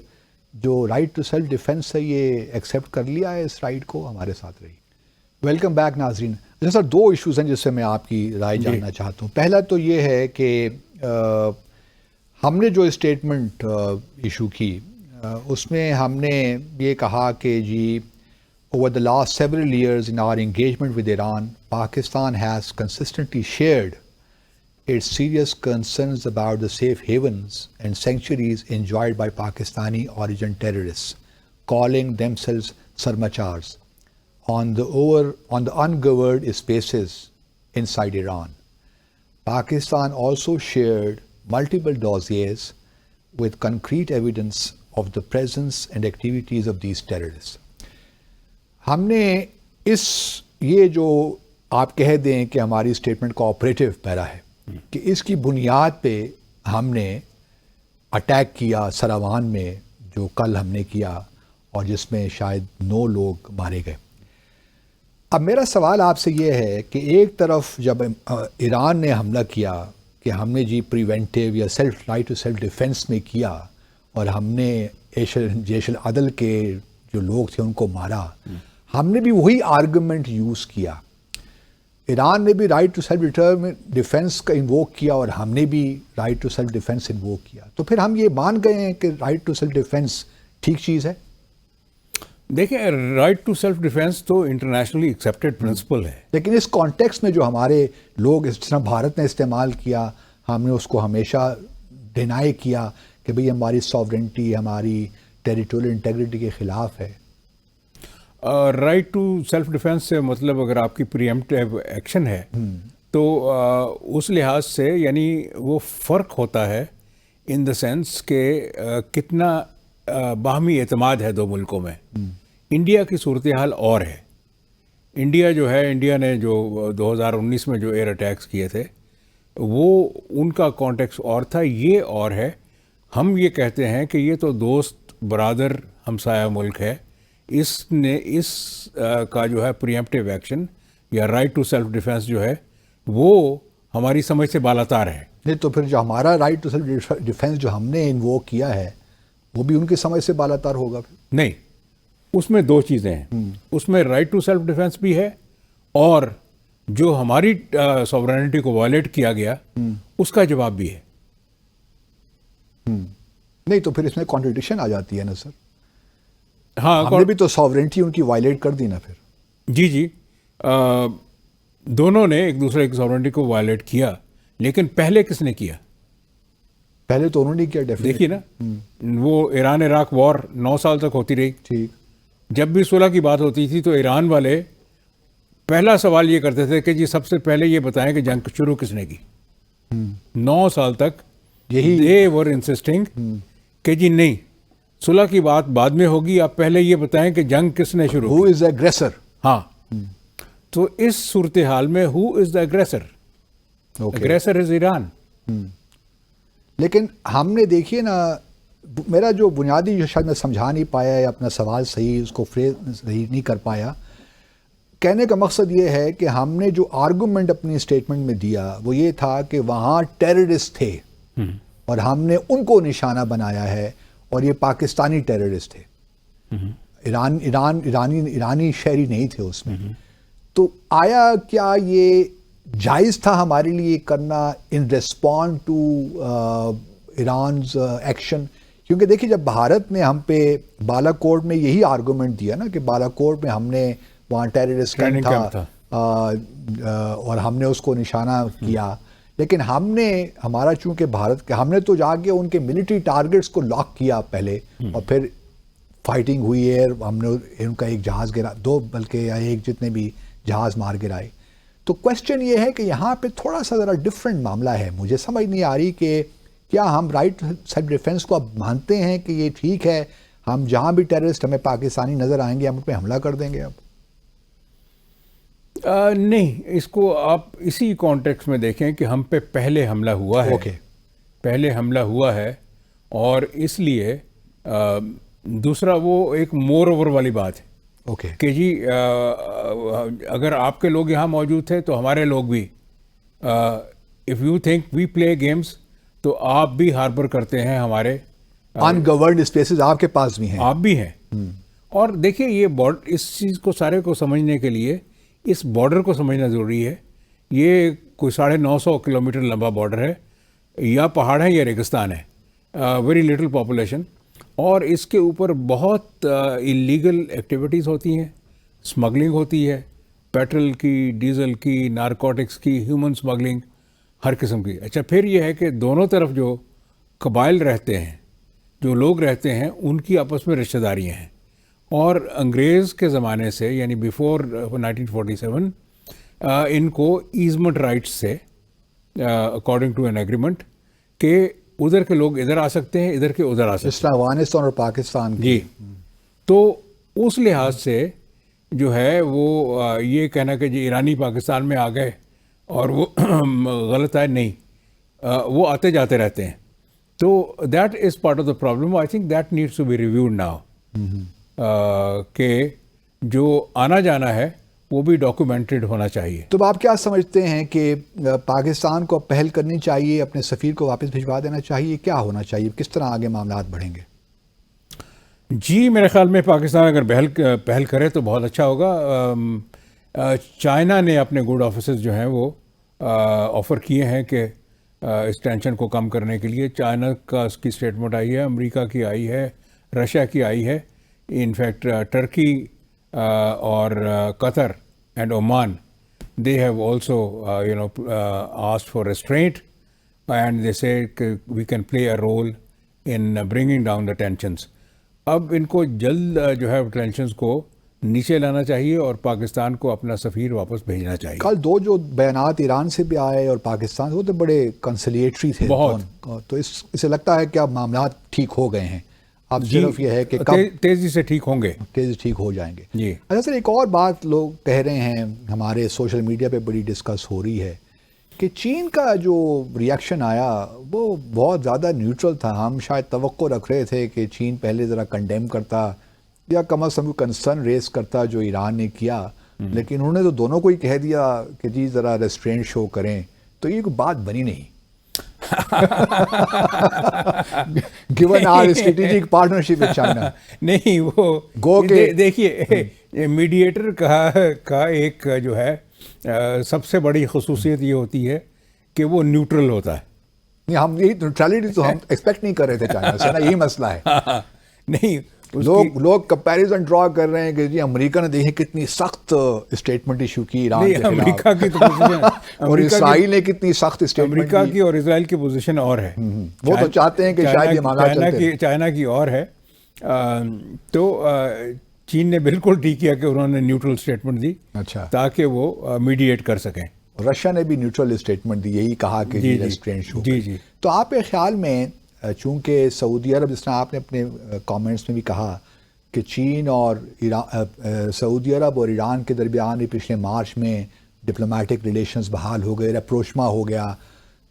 جو رائٹ ٹو سیلف ڈیفینس ہے یہ ایکسیپٹ کر لیا ہے؟ اس رائٹ کو ہمارے ساتھ رہی. ویلکم بیک ناظرین. اچھا سر، 2 ایشوز ہیں جس سے میں آپ کی رائے جاننا چاہتا ہوں. پہلا تو یہ ہے کہ ہم نے جو اسٹیٹمنٹ ایشو کی اس میں ہم نے یہ کہا کہ جی over the last several years in our engagement with Iran, Pakistan has consistently shared its serious concerns about the safe havens and sanctuaries enjoyed by Pakistani origin terrorists, calling themselves Sarmachars, on the ungoverned spaces inside Iran. Pakistan also shared multiple dossiers with concrete evidence of the presence and activities of these terrorists. ہم نے یہ جو آپ کہہ دیں کہ ہماری statement کا آپریٹو پیرا ہے کہ اس کی بنیاد پہ ہم نے اٹیک کیا سراوان میں، جو کل ہم نے کیا اور جس میں شاید 9 لوگ مارے گئے. اب میرا سوال آپ سے یہ ہے کہ ایک طرف جب ایران نے حملہ کیا کہ ہم نے جی پریونٹیو یا رائٹ ٹو سیلف ڈیفینس میں کیا، اور ہم نے جیش العدل کے جو لوگ تھے ان کو مارا، ہم نے بھی وہی آرگومنٹ یوز کیا. ایران نے بھی رائٹ ٹو سیلف ڈیفینس کا انووک کیا اور ہم نے بھی right to self defence invoke کیا. تو پھر ہم یہ مان گئے ہیں کہ رائٹ ٹو سیلف ڈیفینس ٹھیک چیز ہے؟ دیکھیں رائٹ ٹو سیلف ڈیفینس تو انٹرنیشنلی ایکسیپٹیڈ پرنسپل ہے. لیکن اس کانٹیکس میں جو ہمارے لوگ اس طرح بھارت نے استعمال کیا، ہم نے اس کو ہمیشہ ڈینائی کیا کہ بھئی ہماری ساورنٹی، ہماری ٹیریٹوریل انٹیگریٹی کے خلاف ہے. رائٹ ٹو سیلف ڈیفینس سے مطلب اگر آپ کی پریمپٹیو ایکشن ہے تو اس لحاظ سے یعنی وہ فرق ہوتا ہے ان دا سینس کہ کتنا باہمی اعتماد ہے دو ملکوں میں. انڈیا کی صورتحال اور ہے. انڈیا جو ہے، انڈیا نے جو 2019 میں جو ایئر اٹیکس کیے تھے وہ ان کا کانٹیکس اور تھا، یہ اور ہے. ہم یہ کہتے ہیں کہ یہ تو دوست برادر ہمسایہ ملک ہے، اس نے اس کا جو ہے پریمپٹیو ایکشن یا رائٹ ٹو سیلف ڈیفینس جو ہے وہ ہماری سمجھ سے بالاتار ہے. نہیں تو پھر جو ہمارا رائٹ ٹو سیلف ڈیفینس جو ہم نے انووک کیا ہے وہ بھی ان کی سمجھ سے بالاتار ہوگا پھر؟ نہیں، اس میں دو چیزیں ہیں. اس میں رائٹ ٹو سیلف ڈیفینس بھی ہے اور جو ہماری سوورینٹی کو وائلیٹ کیا گیا اس کا جواب بھی ہے. نہیں تو پھر اس میں کانٹرڈکشن آ جاتی ہے نا سر. ہاں، ہم نے بھی تو ساورنٹی ان کی وائلیٹ کر دی نا پھر. جی دونوں نے ایک دوسرے کی ساورنٹی کو وائلیٹ کیا، لیکن پہلے کس نے کیا؟ پہلے تو انہوں نے کیا. دیکھیے نا، وہ ایران عراق وار 9 سال تک ہوتی رہی. ٹھیک. جب بھی صلح کی بات ہوتی تھی تو ایران والے پہلا سوال یہ کرتے تھے کہ جی سب سے پہلے یہ بتائیں کہ جنگ شروع کس نے کی. 9 سال تک یہی they were insisting کہ جی نہیں، صلح کی بات بعد میں ہوگی، آپ پہلے یہ بتائیں کہ جنگ کس نے شروع who کی. is the aggressor. ہاں، تو اس صورتحال میں who is the aggressor؟ aggressor is Iran. لیکن ہم نے دیکھیے نا، میرا جو بنیادی جو شاید میں سمجھا نہیں پایا یا اپنا سوال صحیح اس کو فریز صحیح نہیں کر پایا، کہنے کا مقصد یہ ہے کہ ہم نے جو آرگومنٹ اپنی اسٹیٹمنٹ میں دیا وہ یہ تھا کہ وہاں ٹیررسٹ تھے اور ہم نے ان کو نشانہ بنایا ہے اور یہ پاکستانی ٹیررسٹ تھے. ایرانی شہری نہیں تھے اس میں. تو آیا کیا یہ جائز تھا ہمارے لیے کرنا ان ریسپونڈ ٹو ایرانز ایکشن؟ کیونکہ دیکھیے جب بھارت نے ہم پہ بالا کوٹ میں یہی آرگومنٹ دیا نا کہ بالا کوٹ میں ہم نے وہاں ٹیررسٹ کیمپ تھا اور ہم نے اس کو نشانہ کیا، لیکن ہم نے ہمارا چونکہ بھارت کے ہم نے تو جا کے ان کے ملٹری ٹارگٹس کو لاک کیا پہلے اور پھر فائٹنگ ہوئی ہے. ہم نے ان کا ایک جہاز گرا، 2 بلکہ یا ایک جتنے بھی جہاز مار گرائے. تو کوشچن یہ ہے کہ یہاں پہ تھوڑا سا ذرا ڈفرینٹ معاملہ ہے. مجھے سمجھ نہیں آ رہی کہ کیا ہم رائٹ سیلف ڈیفینس کو اب مانتے ہیں کہ یہ ٹھیک ہے، ہم جہاں بھی ٹیررسٹ ہمیں پاکستانی نظر آئیں گے ہم ان پہ حملہ کر دیں گے؟ اب نہیں، اس کو آپ اسی کانٹیکس میں دیکھیں کہ ہم پہ پہلے حملہ ہوا ہے. پہلے حملہ ہوا ہے اور اس لیے دوسرا وہ ایک مور اوور والی بات ہے کہ جی اگر آپ کے لوگ یہاں موجود تھے تو ہمارے لوگ بھی if you think we play games تو آپ بھی ہاربر کرتے ہیں ہمارے ان گورنڈ اسپیسز آپ کے پاس بھی ہیں، آپ بھی ہیں. اور دیکھیے یہ اس چیز کو سارے کو سمجھنے کے لیے اس بارڈر کو سمجھنا ضروری ہے. یہ کوئی 950 کلومیٹر لمبا بارڈر ہے، یا پہاڑ ہے یا ریگستان ہے، ویری لٹل پاپولیشن، اور اس کے اوپر بہت اللیگل ایکٹیویٹیز ہوتی ہیں. اسمگلنگ ہوتی ہے، پیٹرول کی، ڈیزل کی، نارکوٹکس کی، ہیومن اسمگلنگ، ہر قسم کی. اچھا، پھر یہ ہے کہ دونوں طرف جو قبائل رہتے ہیں، جو لوگ رہتے ہیں، ان کی آپس میں رشتہ داریاں ہیں. اور انگریز کے زمانے سے یعنی بیفور 1947 ان کو ایزمنٹ رائٹس سے اکارڈنگ ٹو این ایگریمنٹ کہ ادھر کے لوگ ادھر آ سکتے ہیں، ادھر کے ادھر آ سکتے ہیں، جس طرح افغانستان اور پاکستان کی. جی. تو اس لحاظ سے جو ہے وہ یہ کہنا کہ جی ایرانی پاکستان میں آ گئے اور وہ غلط ہے، نہیں، وہ آتے جاتے رہتے ہیں. تو that is part of the problem. I think that needs to be reviewed now کہ جو آنا جانا ہے وہ بھی ڈاکومنٹڈ ہونا چاہیے. تو آپ کیا سمجھتے ہیں کہ پاکستان کو پہل کرنی چاہیے، اپنے سفیر کو واپس بھجوا دینا چاہیے، کیا ہونا چاہیے، کس طرح آگے معاملات بڑھیں گے؟ جی میرے خیال میں پاکستان اگر پہل کرے تو بہت اچھا ہوگا. چائنا نے اپنے گڈ آفیسرز جو ہیں وہ آفر کیے ہیں کہ اس ٹینشن کو کم کرنے کے لیے. چائنا کا اس کی اسٹیٹمنٹ آئی ہے، امریکہ کی آئی ہے، رشیا کی آئی ہے. In fact, Turkey or Qatar and Oman, they have also, asked for restraint, and they say we can play a role in bringing down the tensions. اب ان کو جلد جو ہے ٹینشنز کو نیچے لانا چاہیے اور پاکستان کو اپنا سفیر واپس بھیجنا چاہیے. کل دو جو بیانات ایران سے بھی آئے اور پاکستان سے، وہ تو بڑے کنسلیٹری تھے بہت. تو اسے لگتا ہے کہ اب معاملات ٹھیک ہو گئے ہیں، اب صرف یہ ہے کہ کب تیزی سے ٹھیک ہوں گے، تیزی ٹھیک ہو جائیں گے. جی. اچھا سر، ایک اور بات لوگ کہہ رہے ہیں، ہمارے سوشل میڈیا پہ بڑی ڈسکس ہو رہی ہے کہ چین کا جو ریئیکشن آیا وہ بہت زیادہ نیوٹرل تھا. ہم شاید توقع رکھ رہے تھے کہ چین پہلے ذرا کنڈیم کرتا یا کم از کم کنسرن ریز کرتا جو ایران نے کیا، لیکن انہوں نے تو دونوں کو ہی کہہ دیا کہ جی ذرا ریسٹرینٹ شو کریں، تو یہ کوئی بات بنی نہیں. Given our strategic partnership with China. نہیں، وہ دیکھیے میڈیٹر کا ایک جو ہے سب سے بڑی خصوصیت یہ ہوتی ہے کہ وہ نیوٹرل ہوتا ہے. نہیں، ہم یہی نیوٹرلٹی تو ہم ایکسپیکٹ نہیں کر رہے تھے چائنا سے نا، یہی مسئلہ ہے. نہیں، لوگ کمپیریزن ڈرا کر رہے ہیں کہ جی امریکہ نے دیکھیں کتنی سخت اسٹیٹمنٹ ایشو کی ایران کے خلاف، امریکہ کی تو پوزیشن اور اسرائیل نے کتنی سخت اسٹیٹمنٹ امریکہ کی اور اسرائیل کی پوزیشن اور ہے. وہ تو چاہتے ہیں کہ شاید یہ معاملہ چلتے. چائنا کی اور ہے. تو چین نے بالکل ٹھیک کیا کہ انہوں نے نیوٹرل اسٹیٹمنٹ دی اچھا، تاکہ وہ میڈیٹ کر سکیں. رشیا نے بھی نیوٹرل اسٹیٹمنٹ دی، یہی کہا کہ جی ریسٹرینٹ شو. جی. تو آپ کے خیال میں چونکہ سعودی عرب، جس طرح آپ نے اپنے کامنٹس میں بھی کہا کہ چین اور سعودی عرب اور ایران کے درمیان پچھلے مارچ میں ڈپلومیٹک ریلیشنز بحال ہو گئے، رپروشما ہو گیا،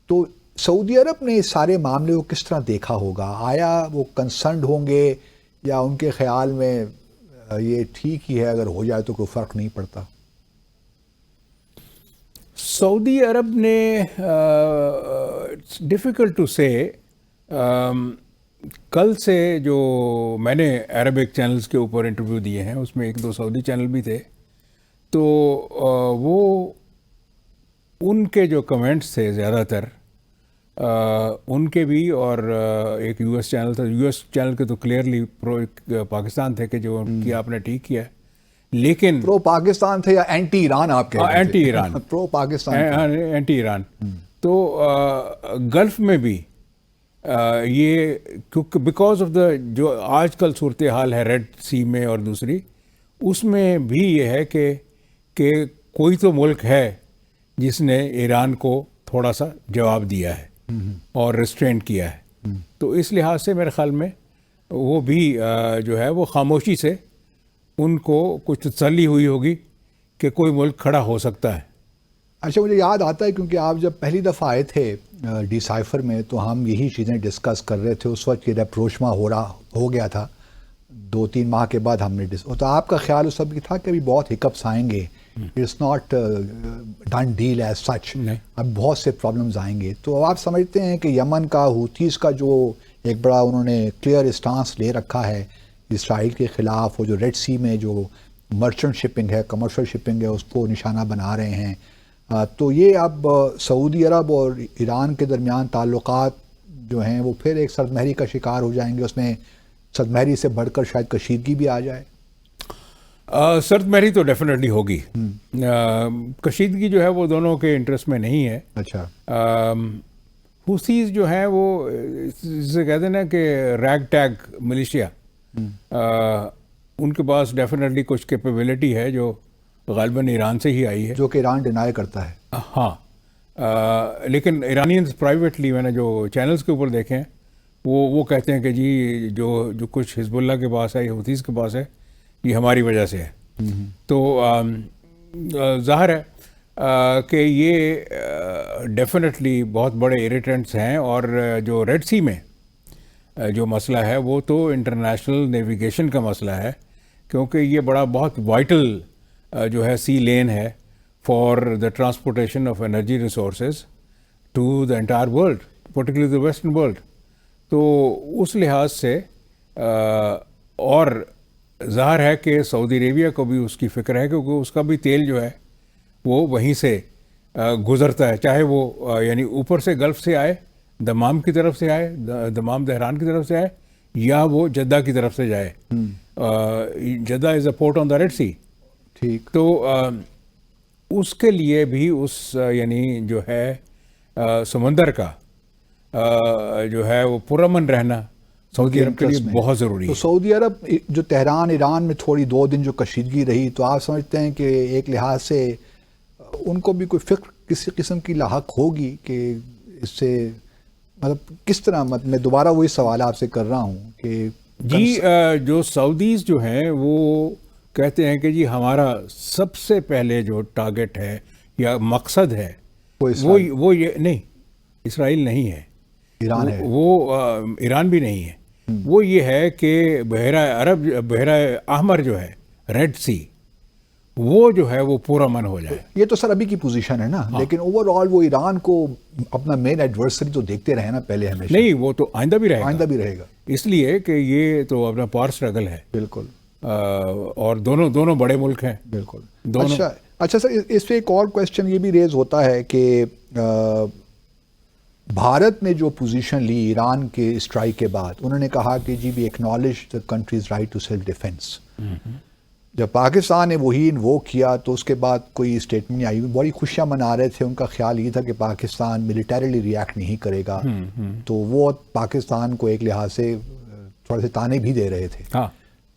تو سعودی عرب نے اس سارے معاملے کو کس طرح دیکھا ہوگا؟ آیا وہ کنسرنڈ ہوں گے یا ان کے خیال میں یہ ٹھیک ہی ہے، اگر ہو جائے تو کوئی فرق نہیں پڑتا؟ سعودی عرب نے ڈیفیکلٹ ٹو سے، کل سے جو میں نے عربک چینلز کے اوپر انٹرویو دیے ہیں اس میں ایک دو سعودی چینل بھی تھے، تو وہ ان کے جو کمنٹس تھے زیادہ تر ان کے بھی، اور ایک یو ایس چینل تھا، یو ایس چینل کے تو کلیئرلی پرو پاکستان تھے کہ جو کیا آپ نے ٹھیک کیا، لیکن پرو پاکستان تھے یا اینٹی ایران؟ آپ کہہ رہے تھے اینٹی ایران، پرو پاکستان، اینٹی ایران. تو گلف میں بھی یہ کیونکہ بیکاز آف دا جو آج کل صورتحال ہے ریڈ سی میں اور دوسری، اس میں بھی یہ ہے کہ کوئی تو ملک ہے جس نے ایران کو تھوڑا سا جواب دیا ہے اور ریسٹرینٹ کیا ہے. تو اس لحاظ سے میرے خیال میں وہ بھی جو ہے وہ خاموشی سے ان کو کچھ تسلی ہوئی ہوگی کہ کوئی ملک کھڑا ہو سکتا ہے. اچھا، مجھے یاد آتا ہے کیونکہ آپ جب پہلی دفعہ آئے تھے ڈی سائفر میں تو ہم یہی چیزیں ڈسکس کر رہے تھے. اس وقت یہ ریپروشما ہو گیا تھا 2-3 ماہ کے بعد ہم نے تو آپ کا خیال اس وقت تھا کہ ابھی بہت ہکپس آئیں گے، it's not done deal as such, اب بہت سے پرابلمز آئیں گے. تو آپ سمجھتے ہیں کہ یمن کا حوتیز کا جو ایک بڑا انہوں نے کلیئر اسٹانس لے رکھا ہے اسرائیل کے خلاف، وہ جو ریڈ سی میں جو مرچنٹ شپنگ ہے، کمرشل شپنگ ہے، اس کو نشانہ بنا رہے ہیں، تو یہ اب سعودی عرب اور ایران کے درمیان تعلقات جو ہیں وہ پھر ایک سرد مہری کا شکار ہو جائیں گے؟ اس میں سرد مہری سے بڑھ کر شاید کشیدگی بھی آ جائے. سرد مہری تو ڈیفینیٹلی ہوگی. کشیدگی جو ہے وہ دونوں کے انٹرسٹ میں نہیں ہے. اچھا، حوثیز جو ہیں وہ جسے کہتے ہیں نا کہ ریگ ٹیگ ملیشیا، ان کے پاس ڈیفینیٹلی کچھ کیپیبلٹی ہے جو غالباً ایران سے ہی آئی ہے، جو کہ ایران ڈینائی کرتا ہے. ہاں، لیکن ایرانینز پرائیویٹلی میں نے جو چینلز کے اوپر دیکھے ہیں وہ کہتے ہیں کہ جی جو کچھ حزب اللہ کے پاس ہے یا حوثیز کے پاس ہے یہ ہماری وجہ سے ہے. تو ظاہر ہے کہ یہ ڈیفینیٹلی بہت بڑے اریٹنٹس ہیں. اور جو ریڈ سی میں جو مسئلہ ہے وہ تو انٹرنیشنل نیویگیشن کا مسئلہ ہے، کیونکہ یہ بہت وائٹل جو ہے سی لین ہے for the transportation of energy resources to the entire world, particularly the western world. تو اس لحاظ سے اور ظاہر ہے کہ سعودی عربیہ کو بھی اس کی فکر ہے، کیونکہ اس کا بھی تیل جو ہے وہ وہیں سے گزرتا ہے، چاہے وہ یعنی اوپر سے گلف سے آئے، دمام کی طرف سے آئے، دمام تہران کی طرف سے آئے، یا وہ جدہ کی طرف سے جائے. Jeddah is a port on the Red Sea. ٹھیک. تو اس کے لیے بھی اس یعنی جو ہے سمندر کا جو ہے وہ پرامن رہنا سعودی عرب کے لیے بہت ضروری تو ہے. سعودی عرب جو تہران ایران میں تھوڑی 2 دن جو کشیدگی رہی تو آپ سمجھتے ہیں کہ ایک لحاظ سے ان کو بھی کوئی فکر کسی قسم کی لاحق ہوگی کہ اس سے مطلب کس طرح میں دوبارہ وہی سوال آپ سے کر رہا ہوں کہ جی جو سعودیز جو ہیں وہ کہتے ہیں کہ جی ہمارا سب سے پہلے جو ٹارگٹ ہے یا مقصد ہے وہ یہ نہیں، اسرائیل نہیں ہے، ایران ہے، وہ ایران بھی نہیں ہے. وہ یہ ہے کہ بحیرہ احمر جو ہے ریڈ سی وہ جو ہے وہ پورا من ہو جائے. یہ تو سر ابھی کی پوزیشن ہے نا، لیکن اوور آل وہ ایران کو اپنا مین ایڈورسری تو دیکھتے رہے نا پہلے ہمیشہ. نہیں، وہ تو آئندہ بھی رہے گا، اس لیے کہ یہ تو اپنا پاور اسٹرگل ہے. بالکل. اور دونوں بڑے ملک ہیں. بالکل. اچھا سر، اس پہ ایک اور کویسچن یہ بھی ریز ہوتا ہے کہ بھارت نے جو پوزیشن لی ایران کے اسٹرائک کے بعد، انہوں نے کہا کہ جی we acknowledge the countries right to self defence. جب پاکستان نے وہی انووک کیا تو اس کے بعد کوئی اسٹیٹمنٹ نہیں آئی. بڑی خوشیاں منا رہے تھے، ان کا خیال یہ تھا کہ پاکستان ملیٹریلی ریئیکٹ نہیں کرے گا. تو وہ پاکستان کو ایک لحاظ سے تھوڑے سے تانے بھی دے رہے تھے.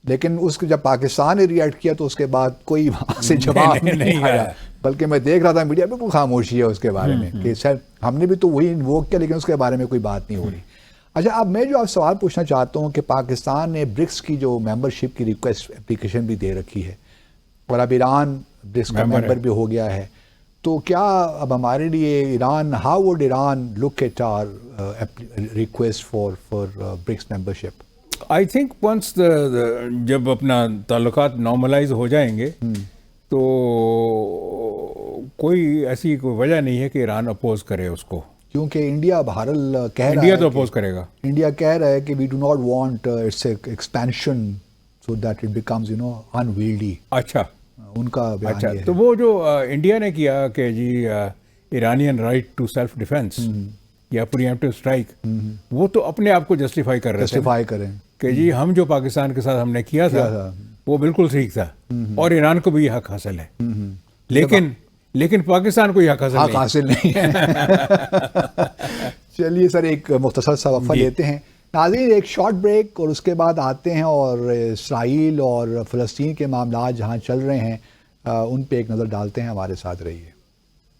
لیکن جب پاکستان نے ریئیکٹ کیا تو اس کے بعد کوئی وہاں سے جواب نہیں آیا، بلکہ میں دیکھ رہا تھا میڈیا بالکل خاموشی ہے اس کے بارے میں کہ سر ہم نے بھی تو وہی انووک کیا لیکن اس کے بارے میں کوئی بات نہیں ہو رہی. اچھا، اب میں جو آپ سوال پوچھنا چاہتا ہوں کہ پاکستان نے برکس کی جو ممبرشپ کی ریکویسٹ اپلیکیشن بھی دے رکھی ہے اور اب ایران برکس کا ممبر بھی ہو گیا ہے، تو کیا اب ہمارے لیے Iran how would Iran look at our request for BRICS membership? I think once جب اپنا تعلقات نارملائز ہو جائیں گے تو کوئی ایسی کوئی وجہ نہیں ہے کہ ایران اپوز کرے اس کو، کیونکہ انڈیا بہرحال کہہ رہا ہے، انڈیا تو اپوز کرے گا. انڈیا کہہ رہا ہے کہ we do not want its expansion so that it becomes invalidly. اچھا، ان کا بیان اچھا. یہ ہے. تو وہ جو انڈیا نے کیا کہ جی Iranian right to self defence یا پریمپٹیو اسٹرائک، وہ تو اپنے آپ کو جسٹیفائی کر رہے تھے کہ جی ہم جو پاکستان کے ساتھ ہم نے کیا تھا وہ بالکل ٹھیک تھا اور ایران کو بھی یہ حق حاصل ہے، لیکن پاکستان کو یہ حق حاصل نہیں ہے. چلیے سر، ایک مختصر سا وقفہ لیتے ہیں. ناظرین، ایک شارٹ بریک اور اس کے بعد آتے ہیں اور اسرائیل اور فلسطین کے معاملات جہاں چل رہے ہیں ان پہ ایک نظر ڈالتے ہیں. ہمارے ساتھ رہیے.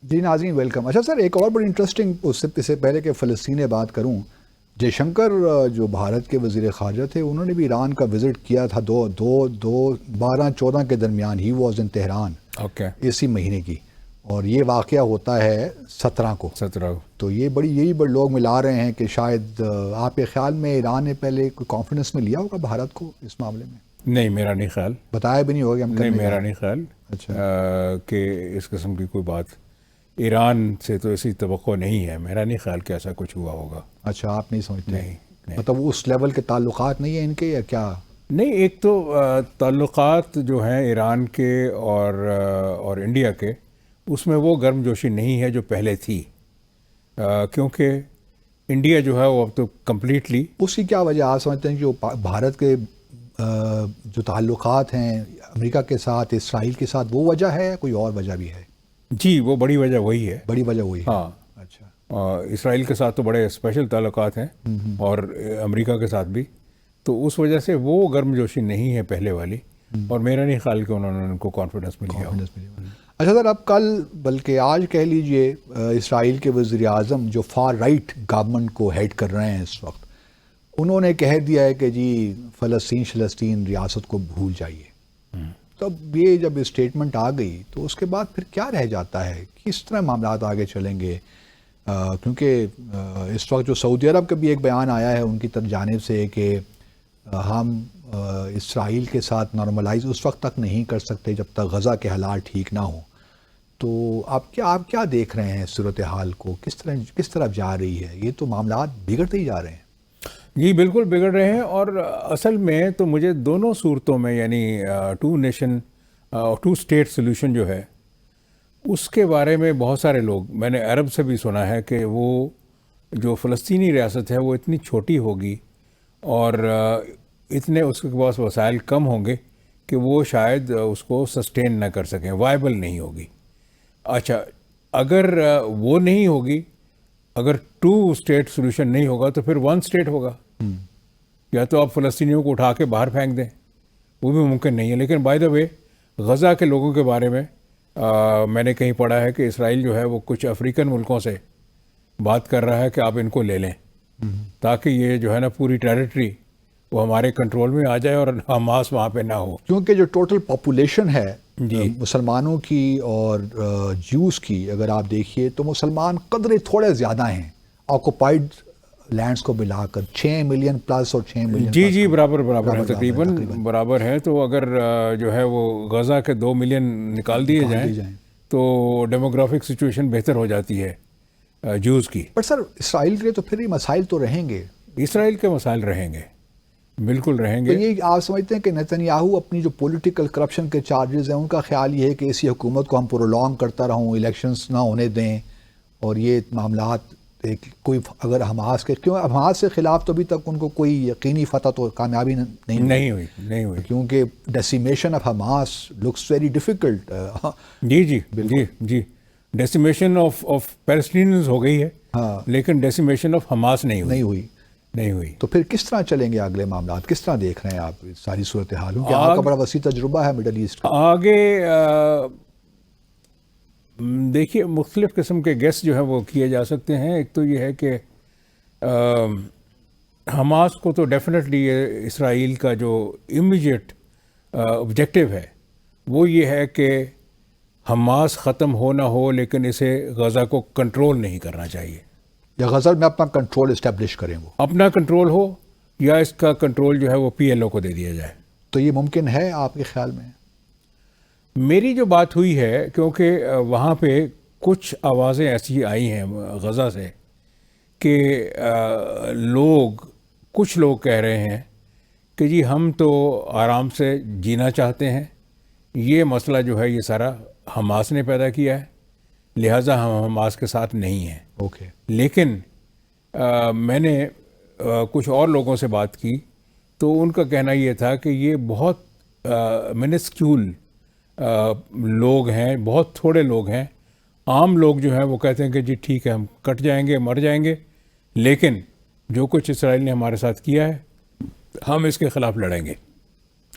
جی ناظرین، ویلکم. اچھا سر، ایک اور بڑی انٹرسٹنگ، اس سے پہلے کہ فلسطین بات کروں، جے شنکر جو بھارت کے وزیر خارجہ تھے انہوں نے بھی ایران کا وزٹ کیا تھا 12-14 کے درمیان. ہی واز ان تہران اسی مہینے کی، اور یہ واقعہ ہوتا ہے 17 کو. تو یہی بڑے لوگ ملا رہے ہیں کہ شاید آپ کے خیال میں ایران نے پہلے کوئی کانفیڈنس میں لیا ہوگا بھارت کو اس معاملے میں؟ نہیں، میرا نہیں خیال. بتایا بھی نہیں ہوگا ہم؟ نہیں، میرا نہیں خیال. اچھا، کہ اس قسم کی کوئی بات ایران سے تو ایسی توقع نہیں ہے. میرا نہیں خیال کہ ایسا کچھ ہوا ہوگا. اچھا، آپ نہیں سمجھتے؟ نہیں. مطلب اس لیول کے تعلقات نہیں ہیں ان کے یا کیا؟ نہیں، ایک تو تعلقات جو ہیں ایران کے اور انڈیا کے، اس میں وہ گرم جوشی نہیں ہے جو پہلے تھی، کیونکہ انڈیا جو ہے وہ اب تو کمپلیٹلی. اس کی کیا وجہ آپ سمجھتے ہیں؟ جو بھارت کے جو تعلقات ہیں امریکہ کے ساتھ، اسرائیل کے ساتھ، وہ وجہ ہے؟ کوئی اور وجہ بھی ہے؟ جی، وہ بڑی وجہ وہی ہے. بڑی وجہ وہی ہے. ہاں. اچھا. اسرائیل کے ساتھ تو بڑے اسپیشل تعلقات ہیں اور امریکہ کے ساتھ بھی، تو اس وجہ سے وہ گرم جوشی نہیں ہے پہلے والی، اور میرا نہیں خیال کہ انہوں نے ان کو کانفیڈنس میں لیا. اچھا سر، اب کل بلکہ آج کہہ لیجئے اسرائیل کے وزیر اعظم جو فار رائٹ گورنمنٹ کو ہیڈ کر رہے ہیں اس وقت، انہوں نے کہہ دیا ہے کہ جی فلسطین ریاست کو بھول جائیے. تب یہ جب اسٹیٹمنٹ آ گئی تو اس کے بعد پھر کیا رہ جاتا ہے؟ کس طرح معاملات آگے چلیں گے؟ کیونکہ اس وقت جو سعودی عرب کا بھی ایک بیان آیا ہے ان کی جانب سے کہ ہم اسرائیل کے ساتھ نارملائز اس وقت تک نہیں کر سکتے جب تک غزہ کے حالات ٹھیک نہ ہوں. تو آپ کیا دیکھ رہے ہیں صورتحال کو؟ کس طرف جا رہی ہے؟ یہ تو معاملات بگڑتے ہی جا رہے ہیں. جی بالکل بگڑ رہے ہیں، اور اصل میں تو مجھے دونوں صورتوں میں، یعنی 2 نیشن 2 اسٹیٹ سولوشن جو ہے اس کے بارے میں بہت سارے لوگ، میں نے عرب سے بھی سنا ہے کہ وہ جو فلسطینی ریاست ہے وہ اتنی چھوٹی ہوگی اور اتنے اس کے پاس وسائل کم ہوں گے کہ وہ شاید اس کو سسٹین نہ کر سکیں، وائبل نہیں ہوگی. اچھا، اگر وہ نہیں ہوگی، اگر 2 اسٹیٹ سولوشن نہیں ہوگا تو پھر 1 اسٹیٹ ہوگا. یا تو آپ فلسطینیوں کو اٹھا کے باہر پھینک دیں، وہ بھی ممکن نہیں ہے. لیکن بائی دا وے، غزہ کے لوگوں کے بارے میں میں نے کہیں پڑھا ہے کہ اسرائیل جو ہے وہ کچھ افریقن ملکوں سے بات کر رہا ہے کہ آپ ان کو لے لیں، تاکہ یہ جو ہے نا پوری ٹیریٹری وہ ہمارے کنٹرول میں آ جائے اور حماس وہاں پہ نہ ہو. کیونکہ جو ٹوٹل پاپولیشن ہے جی. مسلمانوں کی اور جیوز کی، اگر آپ دیکھیے تو مسلمان قدرے تھوڑے زیادہ ہیں آکوپائڈ لینڈز کو ملا کر، 6 ملین پلس اور 6 ملین جی برابر ہیں، تقریباً برابر ہیں. تو اگر جو ہے وہ غزہ کے 2 ملین نکال دیے جائیں تو ڈیموگرافک سچویشن بہتر ہو جاتی ہے جوز کی. بٹ سر، اسرائیل کے تو پھر یہ مسائل تو رہیں گے. اسرائیل کے مسائل رہیں گے، بالکل رہیں تو گے. یہ آپ سمجھتے ہیں کہ نیتنیاہو اپنی جو پولیٹیکل کرپشن کے چارجز ہیں ان کا خیال یہ ہے کہ اسی حکومت کو ہم پرولونگ کرتا رہوں، الیکشنز نہ ہونے دیں، اور یہ معاملات کوئی اگر حماس کے، کیوں حماس کے خلاف تو ابھی تک ان کو کوئی یقینی فتح تو کامیابی نہیں ہوئی کیونکہ decimation of Hamas looks very difficult. جی ڈیسیمیشن آف پیلسٹینز ہو گئی ہے، لیکن ڈیسیمیشن آف حماس نہیں ہوئی. تو پھر کس طرح چلیں گے اگلے معاملات؟ کس طرح دیکھ رہے ہیں آپ ساری صورتحال؟ کیونکہ آپ کا بڑا وسیع تجربہ ہے مڈل ایسٹ کا. آگے دیکھیے، مختلف قسم کے گیس جو ہے وہ کیے جا سکتے ہیں. ایک تو یہ ہے کہ حماس کو تو ڈیفینیٹلی اسرائیل کا جو امیجیٹ آبجیکٹو ہے وہ یہ ہے کہ حماس ختم ہو نہ ہو، لیکن اسے غزہ کو کنٹرول نہیں کرنا چاہیے. یا غزہ میں اپنا کنٹرول اسٹیبلش کریں، وہ اپنا کنٹرول ہو، یا اس کا کنٹرول جو ہے وہ PLO کو دے دیا جائے. تو یہ ممکن ہے آپ کے خیال میں؟ میری جو بات ہوئی ہے، کیونکہ وہاں پہ کچھ آوازیں ایسی آئی ہیں غزہ سے کہ کچھ لوگ کہہ رہے ہیں کہ جی ہم تو آرام سے جینا چاہتے ہیں، یہ مسئلہ جو ہے یہ سارا حماس نے پیدا کیا ہے، لہٰذا ہم حماس کے ساتھ نہیں ہیں. اوکے. لیکن میں نے کچھ اور لوگوں سے بات کی تو ان کا کہنا یہ تھا کہ یہ بہت منسکیول لوگ ہیں، بہت تھوڑے لوگ ہیں. عام لوگ جو ہیں وہ کہتے ہیں کہ جی ٹھیک ہے، ہم کٹ جائیں گے، مر جائیں گے، لیکن جو کچھ اسرائیل نے ہمارے ساتھ کیا ہے ہم اس کے خلاف لڑیں گے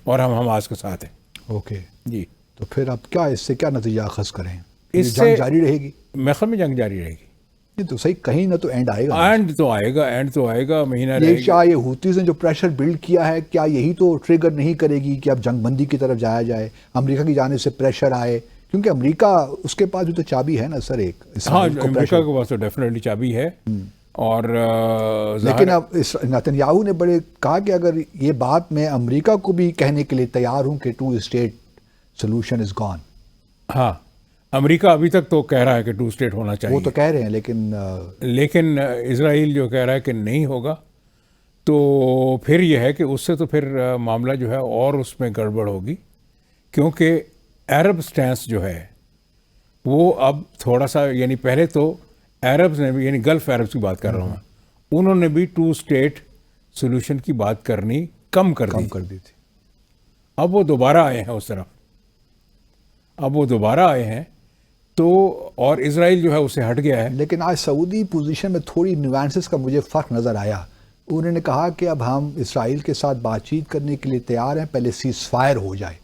اور ہم حماس کے ساتھ ہیں. اوکے جی. تو پھر اب کیا اس سے کیا نتیجہ اخذ کریں؟ اس سے جنگ جاری رہے گی؟ میخم میں جنگ جاری رہے گی. یہ تو صحیح، کہیں نہ تو اینڈ آئے گا. اینڈ تو آئے گا، مہینہ رہے یہ گا. کیا یہ ہوتیز نے جو پریشر بلڈ کیا ہے، کیا یہی تو ٹریگر نہیں کرے گی کہ اب جنگ بندی کی طرف جایا جائے؟ امریکہ کی جانب سے پریشر آئے، کیونکہ امریکہ اس کے پاس بھی تو چابی ہے نا سر ایک. ہاں، امریکہ کے پاس تو ڈیفینیٹلی چابی ہے. اور لیکن اب نیتنیاہو نے بڑے کہا کہ اگر یہ بات میں امریکہ کو بھی کہنے کے لیے تیار ہوں کہ 2 اسٹیٹ سولوشن از گون. ہاں، امریکہ ابھی تک تو کہہ رہا ہے کہ 2 اسٹیٹ ہونا چاہیے. وہ تو کہہ رہے ہیں، لیکن اسرائیل جو کہہ رہا ہے کہ نہیں ہوگا، تو پھر یہ ہے کہ اس سے تو پھر معاملہ جو ہے اور اس میں گڑبڑ ہوگی. کیونکہ عرب سٹینس جو ہے وہ اب تھوڑا سا، یعنی پہلے تو عربز نے بھی، یعنی گلف عربز کی بات کر رہا ہوں میں، انہوں نے بھی 2 اسٹیٹ سولوشن کی بات کرنی کم کر دی تھی. اب وہ دوبارہ آئے ہیں اس طرف، تو اور اسرائیل جو ہے اسے ہٹ گیا ہے. لیکن آج سعودی پوزیشن میں تھوڑی نیوانسز کا مجھے فرق نظر آیا. انہوں نے کہا کہ اب ہم اسرائیل کے ساتھ بات چیت کرنے کے لیے تیار ہیں، پہلے سیز فائر ہو جائے.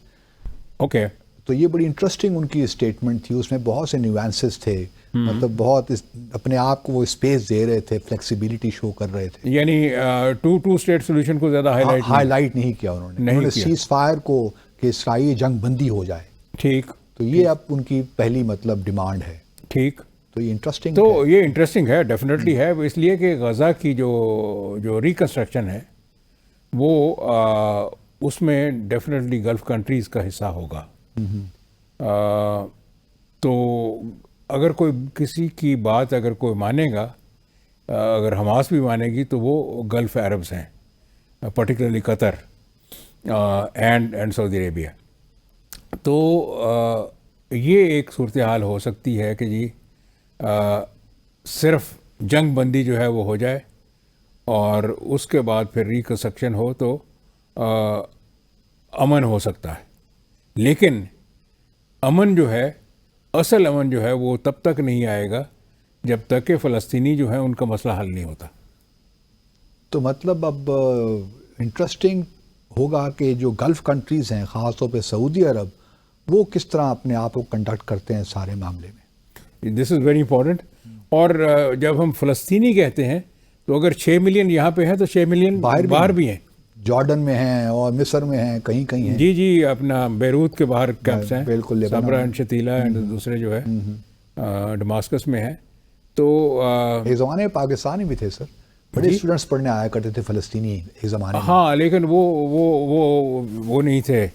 اوکے. تو یہ بڑی انٹرسٹنگ ان کی اسٹیٹمنٹ تھی، اس میں بہت سے نیوانسز تھے، مطلب بہت اپنے آپ کو وہ اسپیس دے رہے تھے، فلیکسیبلٹی شو کر رہے تھے. یعنی 2 اسٹیٹ سولوشن کو زیادہ ہائی لائٹ نہیں کیا انہوں نے سیز فائر کو، کہ اسرائیل جنگ بندی ہو جائے. ٹھیک. تو یہ اب ان کی پہلی مطلب ڈیمانڈ ہے. ٹھیک. تو یہ انٹرسٹنگ ہے، ڈیفینیٹلی ہے. اس لیے کہ غزہ کی جو ریکنسٹرکشن ہے وہ اس میں ڈیفینیٹلی گلف کنٹریز کا حصہ ہوگا. تو اگر کوئی کسی کی بات اگر کوئی مانے گا، اگر حماس بھی مانے گی، تو وہ گلف عربز ہیں، پرٹیکولرلی قطر اینڈ سعودی عربیہ. تو یہ ایک صورتحال ہو سکتی ہے کہ جی صرف جنگ بندی جو ہے وہ ہو جائے اور اس کے بعد پھر ریکنسٹرکشن ہو تو امن ہو سکتا ہے. لیکن امن جو ہے، اصل امن جو ہے وہ تب تک نہیں آئے گا جب تک کہ فلسطینی جو ہے ان کا مسئلہ حل نہیں ہوتا. تو مطلب اب انٹرسٹنگ ہوگا کہ جو گلف کنٹریز ہیں، خاص طور پہ سعودی عرب، وہ کس طرح اپنے آپ کو کنڈکٹ کرتے ہیں سارے معاملے میں. دس از ویری امپورٹنٹ. اور جب ہم فلسطینی کہتے ہیں تو اگر 6 ملین یہاں پہ ہیں تو 6 ملین باہر بھی ہیں. جارڈن میں ہیں اور مصر میں ہیں، کہیں کہیں ہیں. جی جی، اپنا بیروت کے باہر کیمپس ہیں، بالکل، صبرا اینڈ شتیلا اینڈ دوسرے جو ہے ڈماسکس میں ہیں. تو ایک زمانے میں پاکستانی بھی تھے سر، بڑے اسٹوڈنٹس پڑھنے آیا کرتے تھے فلسطینی ایک زمانے میں. ہاں، لیکن وہ نہیں تھے،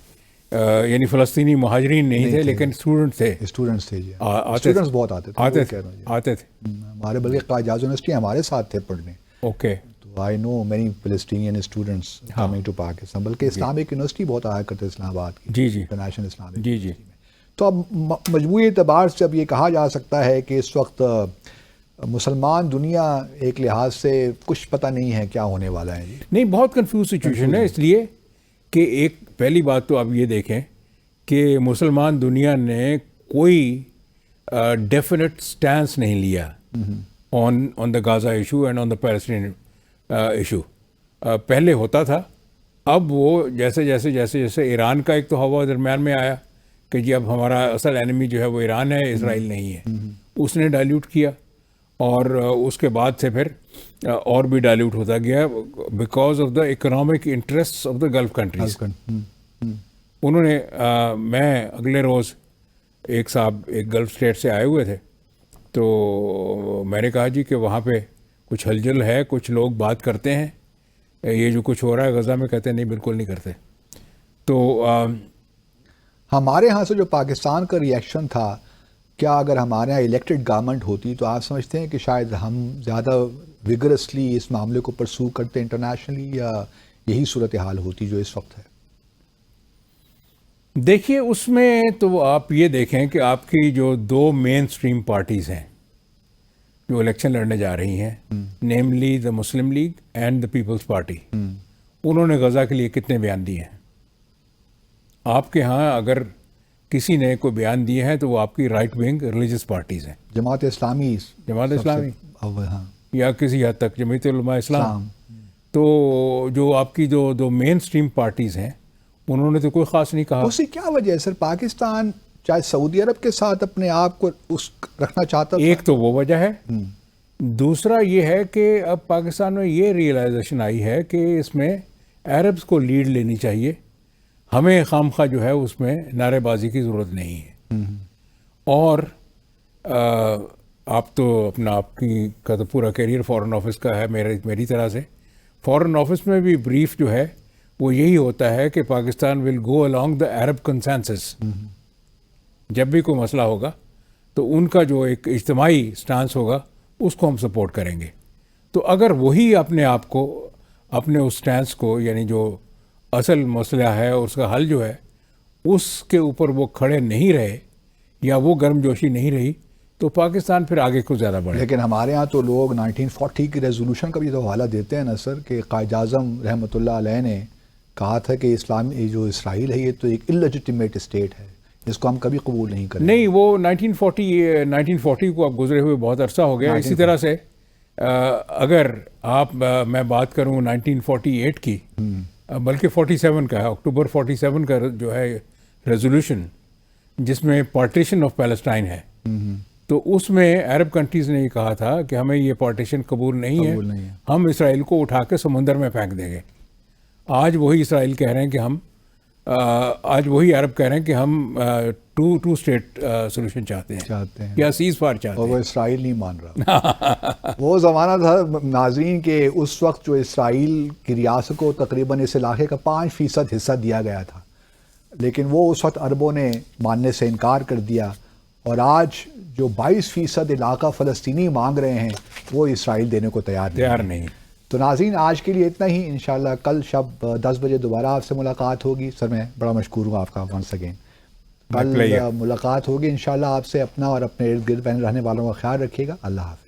یعنی فلسطینی مہاجرین نہیں تھے، لیکن اسٹوڈنٹ تھے. اسٹوڈنٹس تھے جی، اسٹوڈنٹس بہت آتے تھے. ہمارے بلکہ قائد اعظم یونیورسٹی ہمارے ساتھ تھے پڑھنے. اوکے. تو I know many Palestinian students coming to Pakistan. بلکہ اسلامک یونیورسٹی بہت آیا کرتے اسلام آباد کی. جی جی، انٹرنیشنل اسلامک. جی جی. تو اب مجموعی اعتبار سے اب یہ کہا جا سکتا ہے کہ اس وقت مسلمان دنیا ایک لحاظ سے کچھ پتہ نہیں ہے کیا ہونے والا ہے. نہیں، بہت کنفیوز سچویشن ہے، اس لیے کہ ایک پہلی بات تو آپ یہ دیکھیں کہ مسلمان دنیا نے کوئی ڈیفینٹ سٹینس نہیں لیا on the Gaza issue and on the Palestine issue. پہلے ہوتا تھا، اب وہ جیسے ایران کا ایک تو ہوا درمیان میں آیا کہ جی اب ہمارا اصل اینمی جو ہے وہ ایران ہے، اسرائیل نہیں ہے، اس نے ڈائلیوٹ کیا. اور اس کے بعد سے پھر اور بھی ڈائلیوٹ ہوتا گیا because of the economic interest of the golf countries. انہوں نے میں اگلے روز ایک صاحب ایک گلف اسٹیٹ سے آئے ہوئے تھے، تو میں نے کہا جی کہ وہاں پہ کچھ ہلچل ہے، کچھ لوگ بات کرتے ہیں، یہ جو کچھ ہو رہا ہے غزہ میں، کہتے ہیں نہیں بالکل نہیں کرتے. تو ہمارے ہاں سے جو پاکستان کا ریئیکشن تھا، کیا اگر ہمارے یہاں الیکٹڈ گورنمنٹ ہوتی تو آپ سمجھتے ہیں کہ شاید ہم زیادہ وگرسلی اس معاملے کو پرسو کرتے انٹرنیشنلی، یا یہی صورتحال ہوتی جو اس وقت ہے؟ دیکھیے، اس میں تو آپ یہ دیکھیں کہ آپ کی جو 2 مین اسٹریم پارٹیز ہیں جو الیکشن لڑنے جا رہی ہیں، namely the Muslim League and the People's Party, انہوں نے غزہ کے لیے کتنے بیان دیے ہیں؟ آپ کے ہاں اگر کسی نے کوئی بیان دیے ہیں تو وہ آپ کی رائٹ ونگ ریلیجس پارٹیز ہیں، جماعت اسلامی ہاں، یا کسی حد تک جمعیت علماء اسلام. تو جو آپ کی جو 2 مین اسٹریم پارٹیز ہیں انہوں نے تو کوئی خاص نہیں کہا. اس کی کیا وجہ ہے سر؟ پاکستان چاہے سعودی عرب کے ساتھ اپنے آپ کو رکھنا چاہتا تھا. ایک تو وہ وجہ ہے، دوسرا یہ ہے کہ اب پاکستان میں یہ ریئلائزیشن آئی ہے کہ اس میں عربز کو لیڈ لینی چاہیے، ہمیں خامخواہ جو ہے اس میں نعرے بازی کی ضرورت نہیں ہے. اور آپ تو آپ کی کا تو پورا کیریئر فارن آفس کا ہے، میری طرح سے فارن آفس میں بھی بریف جو ہے وہ یہی ہوتا ہے کہ پاکستان ول گو along دا عرب کنسنسس. جب بھی کوئی مسئلہ ہوگا تو ان کا جو ایک اجتماعی سٹانس ہوگا اس کو ہم سپورٹ کریں گے. تو اگر وہی اپنے آپ کو اپنے اس سٹانس کو، یعنی جو اصل مسئلہ ہے اس کا حل جو ہے اس کے اوپر وہ کھڑے نہیں رہے یا وہ گرم جوشی نہیں رہی، تو پاکستان پھر آگے کو زیادہ بڑھے. لیکن ہمارے ہاں تو لوگ 1940 کی ریزولوشن کا بھی تو حوالہ دیتے ہیں نا سر، کہ قائد اعظم رحمۃ اللہ علیہ نے کہا تھا کہ اسلامی جو اسرائیل ہے یہ تو ایک اللیجٹیمیٹ اسٹیٹ ہے، اس کو ہم کبھی قبول نہیں کریں. نہیں، وہ 1940 کو اب گزرے ہوئے بہت عرصہ ہو گیا. اسی طرح سے اگر میں بات کروں 1948 کی، بلکہ 47 کا ہے، اکتوبر 47 کا جو ہے ریزولوشن جس میں پارٹیشن آف پیلسٹائن ہے، تو اس میں عرب کنٹریز نے یہ کہا تھا کہ ہمیں یہ پارٹیشن قبول نہیں ہے، ہم اسرائیل کو اٹھا کے سمندر میں پھینک دیں گے. آج وہی اسرائیل کہہ رہے ہیں کہ آج وہی عرب کہہ رہے ہیں کہ ہم ٹو اسٹیٹ سولوشن چاہتے ہیں یا سیز فائر چاہتے ہیں، اور وہ اسرائیل نہیں مان رہا. وہ زمانہ تھا ناظرین کہ اس وقت جو اسرائیل کی ریاست کو تقریباً اس علاقے کا 5% حصہ دیا گیا تھا، لیکن وہ اس وقت عربوں نے ماننے سے انکار کر دیا، اور آج جو 22% علاقہ فلسطینی مانگ رہے ہیں وہ اسرائیل دینے کو تیار نہیں. تو ناظرین، آج کے لیے اتنا ہی. انشاءاللہ کل شب 10 بجے دوبارہ آپ سے ملاقات ہوگی. سر میں بڑا مشکور ہوں آپ کا ونس اگین. کل ملاقات ہوگی انشاءاللہ آپ سے. اپنا اور اپنے ارد گرد رہنے والوں کا خیال رکھیے گا. اللہ حافظ.